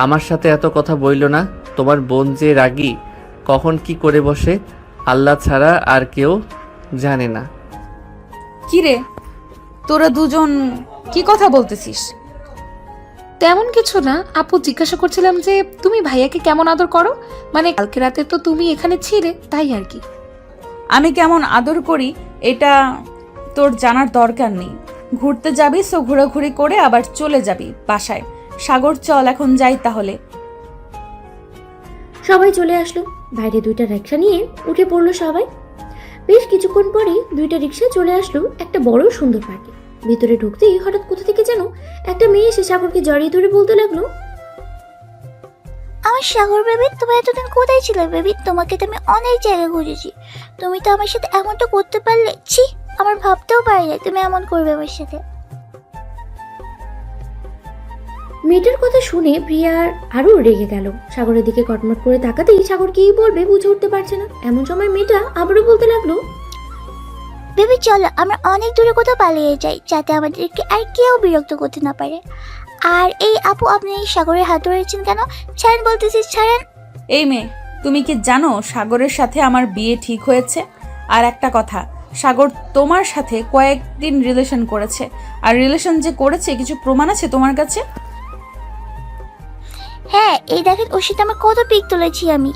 আমার সাথে এত কথা বইলো না। তোমার বোন যে রাগী, কখন কি করে বসে আল্লাহ ছাড়া আর কেউ জানে না।
কিরে, তোরা দুজন কি কথা বলতেছিস?
তেমন কিছু না আপু, জিজ্ঞাসা করছিলাম যে তুমি ভাইয়াকে কেমন আদর করো, মানে কালকে রাতে তো তুমি এখানে ছিলে তাই আর কি।
আমি কেমন আদর করি এটা তোর জানার দরকার নেই। ঘুরতে যাবি সো ঘোরাঘুরি করে আবার চলে যাবি বাসায়। সাগর চল এখন যাই তাহলে।
সবাই চলে আসলো। বাইরে 2টা রিক্সা নিয়ে উঠে পড়লো সবাই। বেশ কিছুক্ষণ পরে 2টা রিক্সা চলে আসলো একটা বড় সুন্দর পার্কে। ভিতরে ঢুকতেই হঠাৎ কোথা থেকে যেন একটা মেয়ে এসে সাগরকে জড়িয়ে ধরে বলতে লাগলো,
আমার সাগর বেবি, তুমি এতদিন কোথায় ছিলে বেবি? তোমাকে তো আমি অনেক জায়গায় খুঁজেছি, তুমি তো আমার সাথে এমনটা করতে পারলে? ছি, আমার ভাবতেও পারি না তুমি এমন করবে আমার সাথে।
মেয়েটার কথা শুনে প্রিয়ার আরো রেগে গেল। সাগরের দিকে কটমট করে তাকাতেই সাগর কি বলবে বুঝে উঠতে পারছে না। এমন সময় মেয়েটা আবারও বলতে লাগলো,
বেবি চলো আমরা অনেক দূরে কোথাও পালিয়ে যাই, যাতে আমাদেরকে আর কেউ বিরক্ত করতে না পারে। আর এই আপু, আপনি এই সাগরের হাত ধরেছেন কেন? ছাড়েন বলতেছি, ছাড়েন।
এই মেয়ে, তুমি কি জানো সাগরের সাথে আমার বিয়ে ঠিক হয়েছে? আর একটা কথা, সাগর তোমার সাথে কয়েকদিন রিলেশন করেছে, আর রিলেশন যে করেছে কিছু প্রমাণ আছে তোমার কাছে?
হ্যাঁ, এই দেখেন ওর সাথে আমার কত পিক তুলেছি আমি।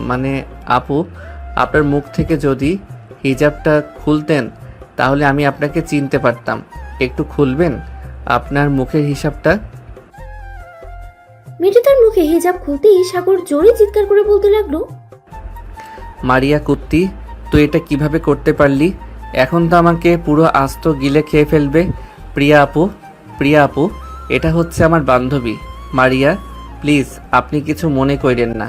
মানে আপু, আপনার মুখ থেকে যদি হিজাবটা খুলতেন তাহলে আমি আপনাকে চিনতে পারতাম। একটু খুলবেন আপনার মুখের হিসাবটা?
মেয়েটা তার মুখে হিজাব খুলতেই সাগর জোরে চিৎকার করে বলতে লাগলো,
মারিয়া কুত্তি, তুই এটা কিভাবে করতে পারলি? এখন তো আমাকে পুরো আস্ত গিলে খেয়ে ফেলবে। প্রিয়া আপু, এটা হচ্ছে আমার বান্ধবী মারিয়া। প্লিজ আপনি কিছু মনে করেন না,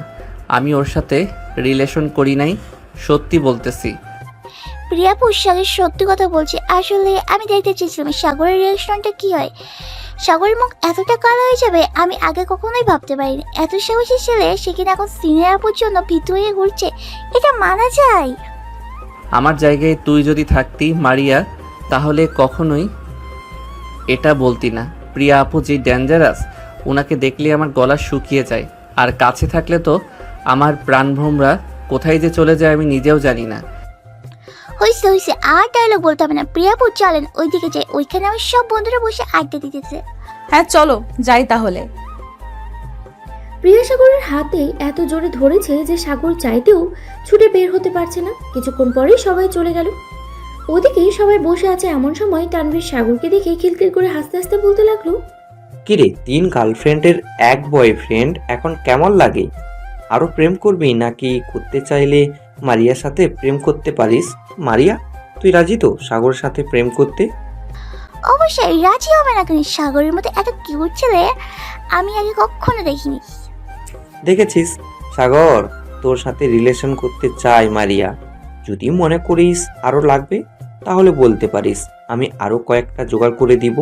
আমি ওর সাথে রিলেশন করি নাই, সত্যি বলতেছি।
প্রিয়াপুর সাথে সত্যি কথা বলছি। আসলে আমি দেখতে চেয়েছিলাম সাগরের রিয়াকশনটা কি হয়। সাগরের মুখ এতটা কালো হয়ে যাবে আমি আগে কখনোই ভাবতে পারিনি। এত সাহসী ছেলে, সে কিনা এখন সিনিয়র আপুর জন্য ভীতু হয়ে ঘুরছে, এটা মানা যায়?
আমার জায়গায় তুই যদি থাকতি মারিয়া, তাহলে কখনোই এটা বলতি না। প্রিয়া আপু যে ডেঞ্জারাস, ওনাকে দেখলে আমার গলা শুকিয়ে যায়, আর কাছে থাকলে তো আমার প্রাণভ্রমরা কোথায় যে চলে যায় আমি নিজেও জানি না।
হয়েছে, আর ডায়লগ বলতে হবে না। প্রিয়াপুর চলেন ওইদিকে যাই, ওইখানে আমার সব বন্ধুরা বসে আড্ডা দিতেছে।
হ্যাঁ চলো যাই তাহলে।
প্রিয়া সাগরের হাতে এত জোরে ধরেছে যে সাগর চাইতেও ছুটে বের হতে পারছে না। কিছুক্ষণ পরেই সবাই চলে গেল। ওদিকে সবাই বসে আছে, এমন সময় তানভীর সাগরকে দেখে খিলখিল করে হাসতে হাসতে বলতে লাগলো,
কিরে 3 গার্লফ্রেন্ডের 1 বয়ফ্রেন্ড এখন কেমন লাগে? আরো প্রেম করবি নাকি করতে চাইলে মারিয়ার সাথে প্রেম করতে পারিস? মারিয়া, তুই রাজি তো সাগরের সাথে প্রেম করতে?
অবশ্যই রাজি হবে না কেন? সাগরের মতো এত কিউট ছেলে আমি আগে কখনো দেখিনি।
দেখেছিস, সাগর তোর সাথে রিলেশন করতে চাই মারিয়া। যদি মনে করিস আরো লাগবে তাহলে বলতে পারিস, আমি আরো কয়েকটা জোগাড় করে দিব।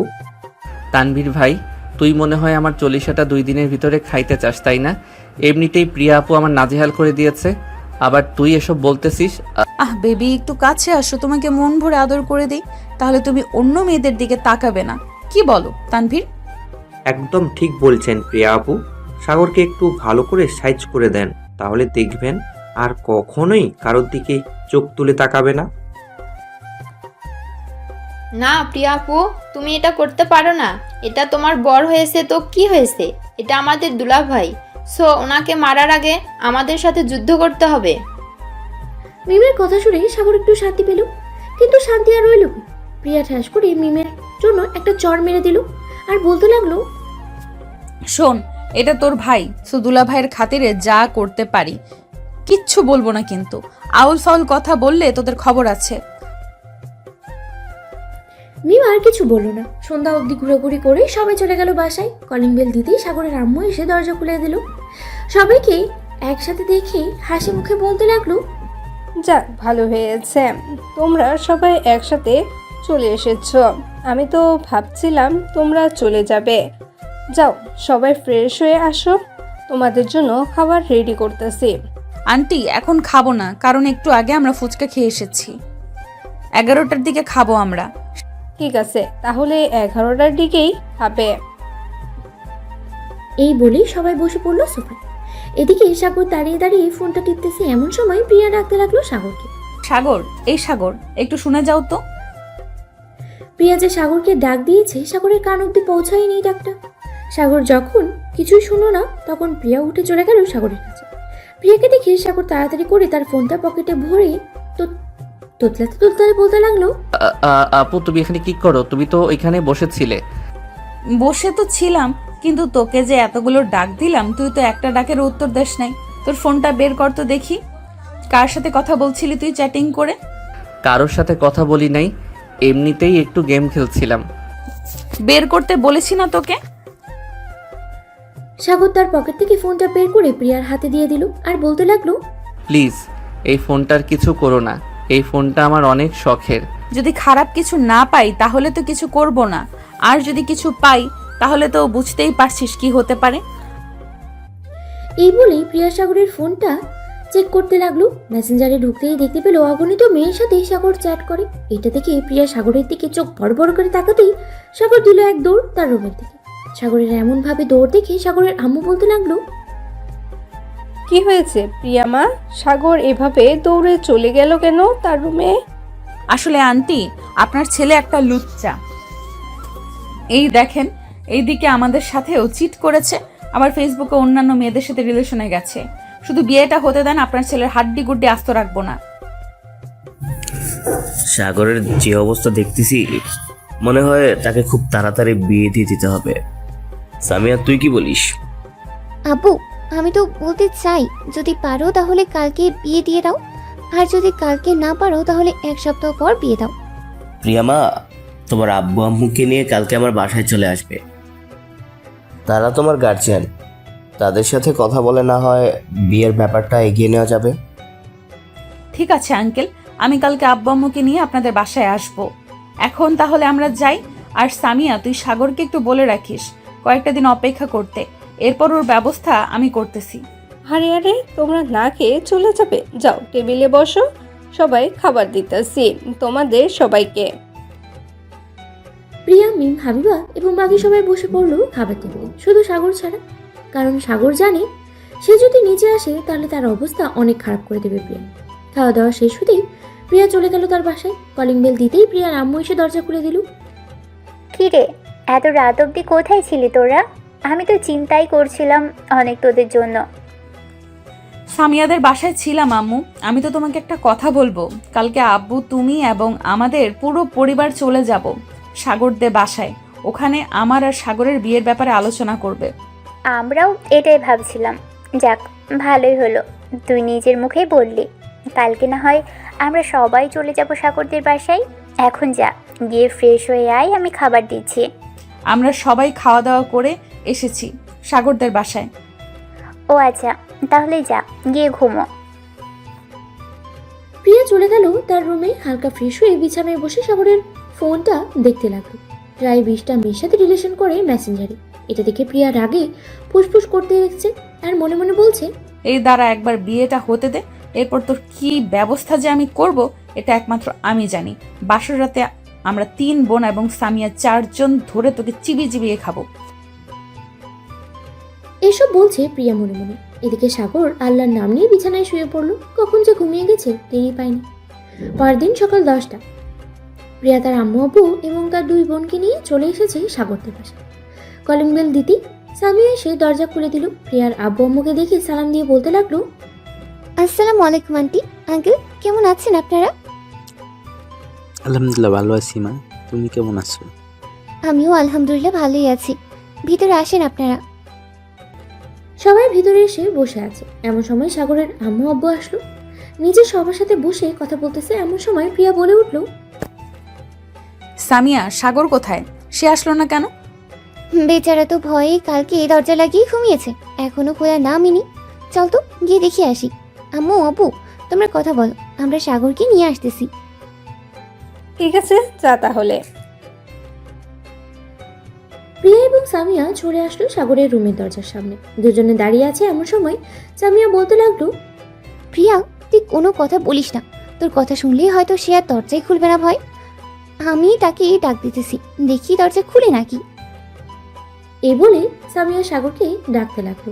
তানভীর ভাই, তুই মনে হয় আমার চল্লিশাটা 2 দিনের ভিতরে খাইতে চাস, তাই না? এমনিতেই প্রিয়া আপু আমার নাজেহাল করে দিয়েছে, আবার তুই এসব বলতেছিস?
বেবি একটু কাছে আসো, তোমাকে মন ভরে আদর করে দিই, তাহলে তুমি অন্য মেয়েদের দিকে তাকাবে না। কি বলো তানভীর?
একদম ঠিক বলছেন প্রিয়া আপু। সাগরকে একটু ভালো করে সাইজ করে দেন, তাহলে দেখবেন আর কখনোই কারোর দিকে চোখ তুলে তাকাবে না।
না প্রিয়া আপু, তুমি এটা করতে পারো না। এটা তোমার বর হয়েছে তো কি হয়েছে, এটা আমাদের দুলাভাই। সো ওনাকে মারার আগে আমাদের সাথে যুদ্ধ করতে হবে।
মিমের কথা শুনে সাগর একটু শান্তি পেল, কিন্তু শান্তি আর রইল কি? প্রিয়া ঠাস করে মিমের জন্য একটা চড় মেরে দিল আর বলতে লাগলো,
শোন, এটা তোর ভাই, সুদুলা ভাইয়ের খাতিরে যা করতে পারি, কিচ্ছু বলবো না, কিন্তু আউল ফাউল কথা বললে তোদের খবর আছে।
মিম আর কিছু বলল না। সন্ধ্যা অবধি ঘোরাঘুরি করে সবাই চলে গেল বাসায়। কলিং বেল দিতেই সাগরের আম্মু এসে দরজা খুলে দিল। সবাইকে একসাথে দেখে হাসি মুখে বলতে লাগলো,
যাক ভালো হয়েছে তোমরা সবাই একসাথে চলে এসেছো। আমি তো ভাবছিলাম তোমরা চলে যাবে। যাও সবাই ফ্রেশ হয়ে আসো, তোমাদের জন্য খাবার রেডি করতেছি।
আন্টি এখন খাবো না, কারণ একটু আগে আমরা ফুচকা খেয়ে এসেছি। 11টার দিকে খাবো আমরা।
ঠিক আছে, তাহলে 11টার দিকেই খাবে।
এই বলেই সবাই বসে পড়লো সোফায়। এদিকে সাগর দাঁড়িয়ে দাঁড়িয়ে ফোনটা টিপতেছে। এমন সময় প্রিয়া ডাকতে লাগলো সাগরকে।
সাগর, এই সাগর, একটু শুনে যাও তো।
প্রিয়া যে সাগরকে ডাক দিয়েছে সাগরের কান অব্দি পৌঁছায়নি ডাকটা। সাগর যখন কিছুই শুনলো না, তখন প্রিয়া উঠে চলে গেল সাগরের কাছে। প্রিয়াকে দেখে সাগর তাড়াতাড়ি করে তার ফোনটা পকেটে ভরে তোতলাতে তোতলাতে বলতে লাগলো,
আপু তুমি এখানে কি করো? তুমি তো এখানে বসেছিলে।
বসে তো ছিলাম, কিন্তু তোকে যে এতগুলো ডাক দিলাম তুই তো একটা ডাকের উত্তর দিস নাই। তোর ফোনটা বের কর তো দেখি, কার সাথে কথা বলছিলি তুই চ্যাটিং করে?
কারোর সাথে কথা বলি নাই, এমনিতেই একটু গেম খেলছিলাম।
বের করতে বলেছি না তোকে?
সাগর তার পকেট থেকে ফোনটা বের করে প্রিয়ার হাতে দিয়ে দিল আর বলতে লাগলো,
প্লিজ এই ফোনটার কিছু করো না, এই ফোনটা আমার অনেক শখের।
যদি খারাপ কিছু না পাই তাহলে তো কিছু করব না, আর যদি কিছু পাই তাহলে তো বুঝতেই পারছিস কি হতে পারে।
এই বলেই প্রিয়া সাগরের ফোনটা চেক করতে লাগলো। মেসেঞ্জারে ঢুকতেই দেখতে পেল অগণিত মেয়ের সাথে সাগর চ্যাট করে। এটা দেখে প্রিয়া সাগরের দিকে চোখ বড় বড় করে তাকাতেই সাগর দিল এক দৌড় তার রুমের দিকে। সাগরের এমন ভাবে দৌড় দেখে সাগরের আম্মু বলতে লাগলো,
কি হয়েছে প্রিয়ামা? সাগর এভাবে দৌড়ে চলে গেল কেন তার রুমে?
আসলে আন্টি, আপনার ছেলে একটা লুচ্চা। এই দেখেন, এইদিকে আমাদের সাথেও চিট করেছে, আবার ফেসবুকে অন্যান্য মেয়েদের সাথে রিলেশনে গেছে। শুধু বিয়েটা হতে দেন, আপনার ছেলের হাড্ডি গুড্ডি আস্ত রাখবো না।
সাগরের যে অবস্থা দেখতেছি, মনে হয় তাকে খুব তাড়াতাড়ি বিয়ে দিয়ে দিতে হবে। সামিয়া, তুই কি বলিস?
আব্বু, আমি তো বলতে চাই, যদি পারো তাহলে কালকে বিয়ে দিয়ে দাও, আর যদি কালকে না পারো তাহলে 1 সপ্তাহ পর বিয়ে দাও।
প্রিয়ামা, তোমার আব্বু আম্মুকে নিয়ে কালকে আমার বাসায় চলে আসবে। তারা তোমার গার্জিয়ান, তাদের সাথে কথা বলে না হয় বিয়ের ব্যাপারটা এগিয়ে নেওয়া যাবে।
ঠিক আছে আঙ্কেল, আমি কালকে আব্বু আম্মুকে নিয়ে আপনাদের বাসায় আসব। এখন তাহলে আমরা যাই। আর সামিয়া, তুই সাগরকে একটু বলে রাখিস কয়েকটা দিন অপেক্ষা করতে, এরপর ওর ব্যবস্থা আমি করতেছি।
আরে আরে, তোমরা না খেয়ে চলে যাবে? যাও, টেবিলে বসো, সবাই খাবার দিতেছি তোমাদের সবাইকে।
প্রিয়া, মিম, হাবিবা এবং বাকি সবাই বসে পড়লো খাবার টেবিলে, শুধু সাগর ছাড়া। কারণ সাগর জানে সে যদি নিচে আসে তাহলে তার অবস্থা অনেক খারাপ করে দেবে প্রিয়া। খাওয়া দাওয়া শেষ হতেই প্রিয়া চলে গেল তার বাসায়। কলিং বেল দিতেই প্রিয়ার আম্মু এসে দরজা খুলে দিল।
কি রে, এত রাত অবধি কোথায় ছিলি তোরা? আমি তো চিন্তাই করছিলাম অনেক তোদের জন্য।
সামিয়াদের বাসায় ছিলাম আম্মু। আমি তো তোমাকে একটা কথা বলবো। কালকে আব্বু, তুমি এবং আমাদের পুরো পরিবার চলে যাব সাগরদের বাসায়। ওখানে আমার আর সাগরের বিয়ের ব্যাপারে আলোচনা করবে।
আমরাও এটাই ভাবছিলাম। যাক, ভালোই হলো তুই নিজের মুখেই বললি। কালকে না হয় আমরা সবাই চলে যাব সাগরদের বাসায়। এখন যা, গিয়ে ফ্রেশ হয়ে আয়, আমি খাবার দিচ্ছি।
আমরা সবাই খাওয়া দাওয়া করে এসেছি সাগরদের বাসায়।
ও আচ্ছা, তাহলে যা, গিয়ে ঘুমো।
প্রিয়া চলে গেল তার রুমে। হালকা ফ্রেশ হয়ে বিছানায় বসে সাগরের ফোনটা দেখতে লাগলো। প্রায় 20টা মেয়ের সাথে রিলেশন করে মেসেঞ্জারে। এটা দেখে প্রিয়া রাগে ফুসফুস করতে দেখছে আর মনে মনে বলছে,
এই দ্বারা একবার বিয়েটা হতে দে, এরপর তোর কি ব্যবস্থা যে আমি করব এটা একমাত্র আমি জানি। বাসর রাতে আমরা 3 বোন এবং সামিয়া 4 জন ধরে তোকে চিবিয়ে চিবিয়ে খাবো।
এসব বলছে প্রিয়া মনে মনে। এদিকে সাগর আল্লাহর নাম নিয়ে বিছানায় শুয়ে পড়লো। কখন যে ঘুমিয়ে গেছে টেরই পায়নি। পরদিন সকাল 10টা। প্রিয়া তার আম্মু আব্বু এবং তার 2 বোনকে নিয়ে চলে এসেছে সাগরদের বাসায়। কলিং বেল দিতেই সামিয়া এসে দরজা খুলে দিল। প্রিয়ার আব্বু আম্মুকে দেখে সালাম দিয়ে বলতে লাগলো,
আসসালামু আলাইকুম আন্টি, আঙ্কেল, কেমন আছেন আপনারা?
আলহামদুলিল্লাহ ভালো আছি মা, তুমি কেমন আছো?
আমিও আলহামদুলিল্লাহ ভালোই আছি। ভিতরে আসেন আপনারা।
সবাই ভিতরে এসে বসে আছে। এমন সময় সাগরের আম্মু আব্বু আসলো। নিজে সবার সাথে বসে কথা বলতেছে। এমন সময় প্রিয়া বলে উঠলো,
সামিয়া, সাগর কোথায়? সে আসলো না কেন?
বেচারা তো ভয়ে কালকে দরজা লাগিয়ে ঘুমিয়েছে, এখনো খোলা নামিনি। চল তো গিয়ে দেখে আসি। আম্মু আব্বু, তোমরা কথা বলো, আমরা সাগরকে নিয়ে আসতেছি।
ঠিক আছে, যা তাহলে।
প্রিয়া এবং সামিয়া চলে আসলো সাগরের রুমের দরজার সামনে। দুজনে দাঁড়িয়ে আছে। এমন সময় সামিয়া বলতে লাগলো,
প্রিয়া, তুই কোনো কথা বলিস না। তোর কথা শুনলেই হয়তো সে আর দরজাই খুলবে না ভয়। আমি তাকে ডাক দিতেছি, দেখি দরজা খুলে নাকি।
এই বলে সামিয়া সাগরকে ডাকতে লাগলো।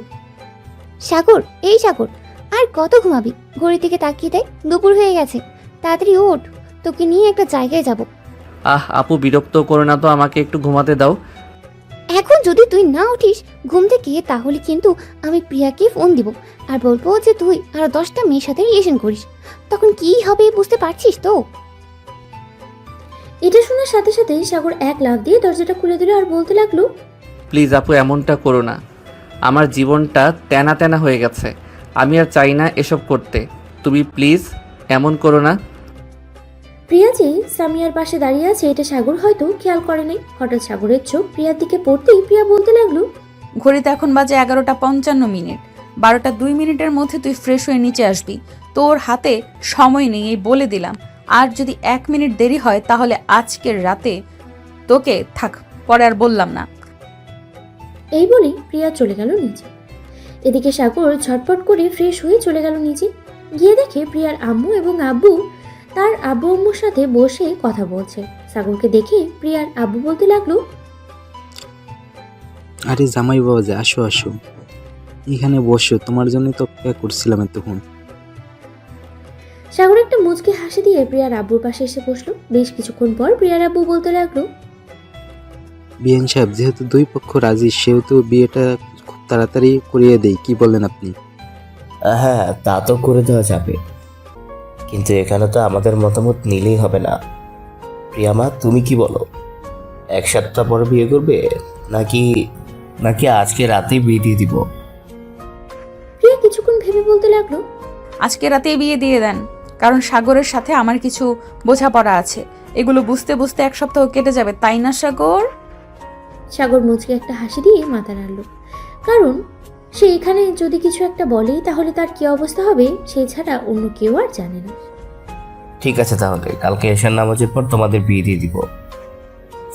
সাগর, এই সাগর, আর কত ঘুমাবি? ঘড়ি থেকে তাকিয়ে দেয়, দুপুর হয়ে গেছে। তাড়াতাড়ি ওঠ, তোকে নিয়ে একটা জায়গায় যাব।
আপু, বিরক্ত করো না তো, আমাকে একটু ঘুমাতে দাও।
এখন যদি তুই না উঠিস ঘুম থেকে, তাহলে কিন্তু আমি প্রিয়াকে ফোন দিব আর বলবো যে তুই আরো 10টা মেয়ের সাথে রিলেশন করিস। তখন কি হবে বুঝতে পারছিস তো?
এটা শোনার সাথে সাথে সাগর 1 লাফ দিয়ে দরজাটা খুলে দিল আর বলতে লাগলো,
প্লিজ আপু, এমনটা করো না। আমার জীবনটা তেনা তেনা হয়ে গেছে, আমি আর চাই না এসব করতে। তুমি প্লিজ এমন করো না।
প্রিয়া যে সামিয়ার পাশে দাঁড়িয়ে আছে এটা সাগর হয়তো খেয়াল করে নাই। হঠাৎ সাগরের চোখ প্রিয়ার দিকে পড়তেই প্রিয়া বলতে লাগলো,
ঘড়িতে এখন বাজে 11:55। 12:02 মধ্যে তুই ফ্রেশ হয়ে নিচে আসবি। তোর হাতে সময় নেই, এই বলে দিলাম। আর যদি 1 মিনিট দেরি হয় তাহলে আজকের রাতে তোকে থাক, পরে আর বললাম না।
এই বলে প্রিয়া চলে গেল নিচে। এদিকে সাগর ঝটপট করে ফ্রেশ হয়ে চলে গেল নিচে। গিয়ে দেখে প্রিয়ার আম্মু এবং আব্বু তার আব্বু আম্মুর সাথে বসে কথা বলছে। সাগরকে দেখে প্রিয়ার আব্বু বলতে লাগলো,
আরে জামাই বাবা যে, আসো আসো। এখানে বসো, তোমার জন্য তো অপেক্ষা করছিলাম এতক্ষণ।
সাগর একটা মুচকি হাসি দিয়ে প্রিয়ার আব্বুর পাশে এসে বসলো। বেশ কিছুক্ষণ পর প্রিয়ার আব্বু বলতে লাগলো,
বিয়ান সাহেব, যেহেতু দুই পক্ষ রাজি সেহেতু বিয়েটা খুব তাড়াতাড়ি করিয়ে দেই, কি বলেন আপনি?
হ্যাঁ, তা তো করে দেওয়া যাবে, কিন্তু এখানে তো আমাদের মতামত নিলেই হবে না। প্রিয়ামা, তুমি কি বলো? এক সপ্তাহ পরে বিয়ে করবে নাকি নাকি আজকে রাতেই বিয়ে দিয়ে দিব?
প্রিয়া কিছুক্ষণ ভেবে বলতে লাগলো,
আজকে রাতেই বিয়ে দিয়ে দেন, কারণ সাগরের সাথে আমার কিছু বোঝাপড়া আছে। এগুলো বুঝতে বুঝতে এক সপ্তাহ কেটে যাবে, তাই না সাগর?
সাগর মুচকি একটা হাসি দিয়ে মাথা নাড়ল, কারণ সে এখানে যদি কিছু একটা বলে তাহলে তার কি অবস্থা হবে সে ছাড়া অন্য কেউ আর জানে না।
ঠিক আছে, তাহলে কালকে এশার নামাজের পর তোমাদের বিয়ে দিয়ে দিব।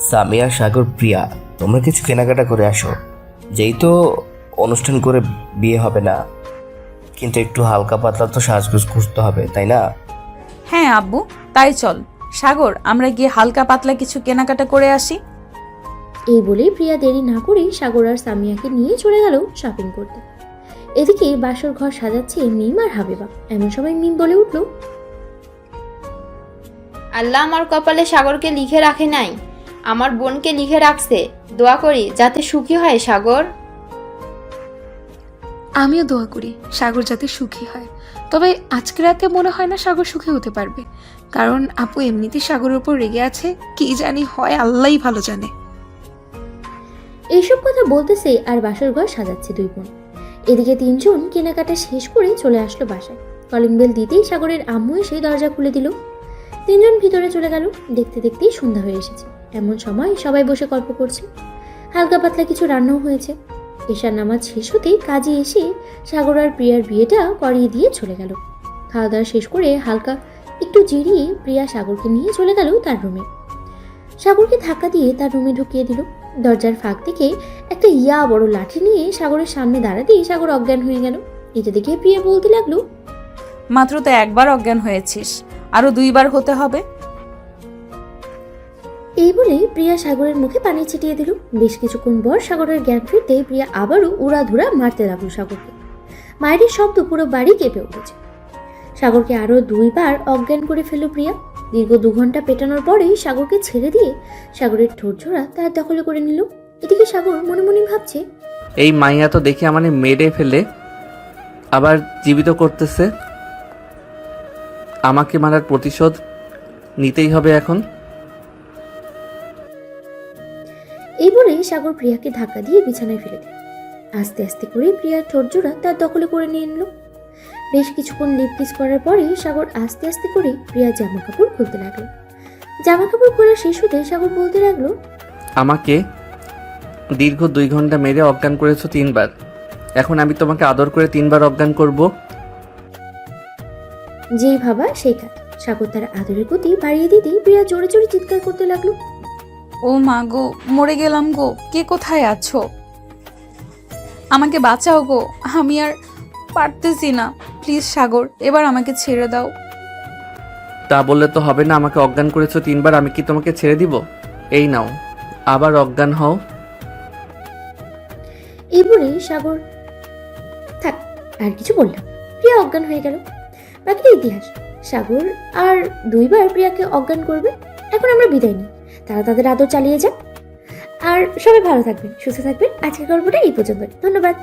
সামিয়া, সাগর, প্রিয়া, তোমরা কিছু কেনাকাটা করে আসো। যেই তো অনুষ্ঠান করে বিয়ে হবে না, কিন্তু একটু হালকা পাতলা তো সাজগোজ করতে হবে, তাই না?
হ্যাঁ আব্বু, তাই চল। সাগর, আমরা গিয়ে হালকা পাতলা কিছু কেনাকাটা করে আসি।
এই বলেই প্রিয়া দেরি না করে সাগর আর সামিয়াকে নিয়ে চলে গেল শপিং করতে। এদিকে বাসর ঘর সাজাচ্ছে মিম আর হাবিবা। এমন সময় মিম বলে উঠল,
আল্লাহ আমার কপালে সাগরকে লিখে রাখে নাই, আমার বোনকে লিখে রাখছে। দোয়া করি যাতে সুখী হয় সাগর।
আমিও দোয়া করি সাগর যাতে সুখী হয়, তবে আজকে রাতে মনে হয় না সাগর সুখী হতে পারবে, কারণ আপু এমনিতেই সাগরের উপর রেগে আছে। কি জানি হয়, আল্লাহই ভালো জানে।
এইসব কথা বলতেছে আর বাসর ঘর সাজাচ্ছে দুই বোন। এদিকে তিনজন কেনাকাটা শেষ করে চলে আসলো বাসায়। কলিং বেল দিতেই সাগরের আম্মু এসে দরজা খুলে দিল। তিনজন ভিতরে চলে গেল। দেখতে দেখতেই সন্ধ্যা হয়ে এসেছে। এমন সময় সবাই বসে গল্প করছে, হালকা পাতলা কিছু রান্নাও হয়েছে। এশার নামাজ শেষ হতেই কাজে এসে সাগর আর প্রিয়ার বিয়েটা করিয়ে দিয়ে চলে গেল। খাওয়া দাওয়া শেষ করে হালকা একটু জিরিয়ে প্রিয়া সাগরকে নিয়ে চলে গেল তার রুমে। সাগরকে ধাক্কা দিয়ে তার রুমে ঢুকিয়ে দিল। দরজার ফাঁক থেকে একটা বড় লাঠি নিয়ে সাগরের সামনে দাঁড়াতেই সাগর অজ্ঞান হয়ে গেল। এটা দেখে প্রিয়া বলতে লাগলো,
মাত্র তো একবার অজ্ঞান হয়েছিস, আরো 2 বার হতে হবে।
এই বলে প্রিয়া সাগরের মুখে পানি ছিটিয়ে দিল। বেশ কিছুক্ষণ পর সাগরের জ্ঞান ফিরতে প্রিয়া আবারও উড়াধুরা মারতে লাগলো সাগরকে। মায়ের শব্দ পুরো বাড়ি কেঁপে উঠেছে। সাগরকে আরো 2 বার অজ্ঞান করে ফেলল প্রিয়া। দীর্ঘ 2 ঘন্টা পেটানোর পরেই সাগরকে ছেড়ে দিয়ে সাগরের ঠোঁটজোড়া তার দখলে করে নিল। এদিকে সাগর মনে মনে ভাবছে,
এই মাইয়া তো দেখে মানে মেরে ফেলে আবার জীবিত করতেছে। আমাকে মারার প্রতিশোধ নিতেই হবে এখন।
এই বলে সাগর প্রিয়াকে ধাক্কা দিয়ে বিছানায় ফেলে দিল। আস্তে আস্তে করে প্রিয়ার ঠোঁটজোড়া তার দখলে করে নিয়ে নিল। বেশ কিছুক্ষণ লিপ কিস করার পরে সাগর আস্তে আস্তে করে প্রিয়ার জামা কাপড় খুলতে লাগলো। জামা কাপড় খোলা শেষ হতে সাগর বলতে লাগলো,
আমাকে দীর্ঘ 2 ঘন্টা মেরে অজ্ঞান করেছো 3 বার, এখন আমি তোমাকে আদর করে 3 বার অজ্ঞান করব।
যেই ভাবা সেই কাজ। সাগর তার আদরের গতি বাড়িয়ে দিতেই প্রিয়া জোরে জোরে চিৎকার করতে লাগলো,
ও মা গো, মরে গেলাম গো, কে কোথায় আছো? আমাকে বাঁচাও গো, আমি আর পারতেছি না। প্লিজ সাগর, এবার আমাকে ছেড়ে দাও।
তা বললে তো হবে না, আমাকে অজ্ঞান করেছো 3 বার, আমি কি তোমাকে ছেড়ে দিব? এই নাও, আবার অজ্ঞান হও।
এই বলে সাগর থাক আর কিছু বললাম। প্রিয়া অজ্ঞান হয়ে গেল। বাকিটা ইতিহাস। সাগর আর 2 বার প্রিয়াকে অজ্ঞান করবে। এখন আমরা বিদায় নিই, তারা তাদের আদর চালিয়ে যাক। আর সবাই ভালো থাকবেন, সুস্থ থাকবেন। আজকের গল্পটা এই পর্যন্ত। ধন্যবাদ।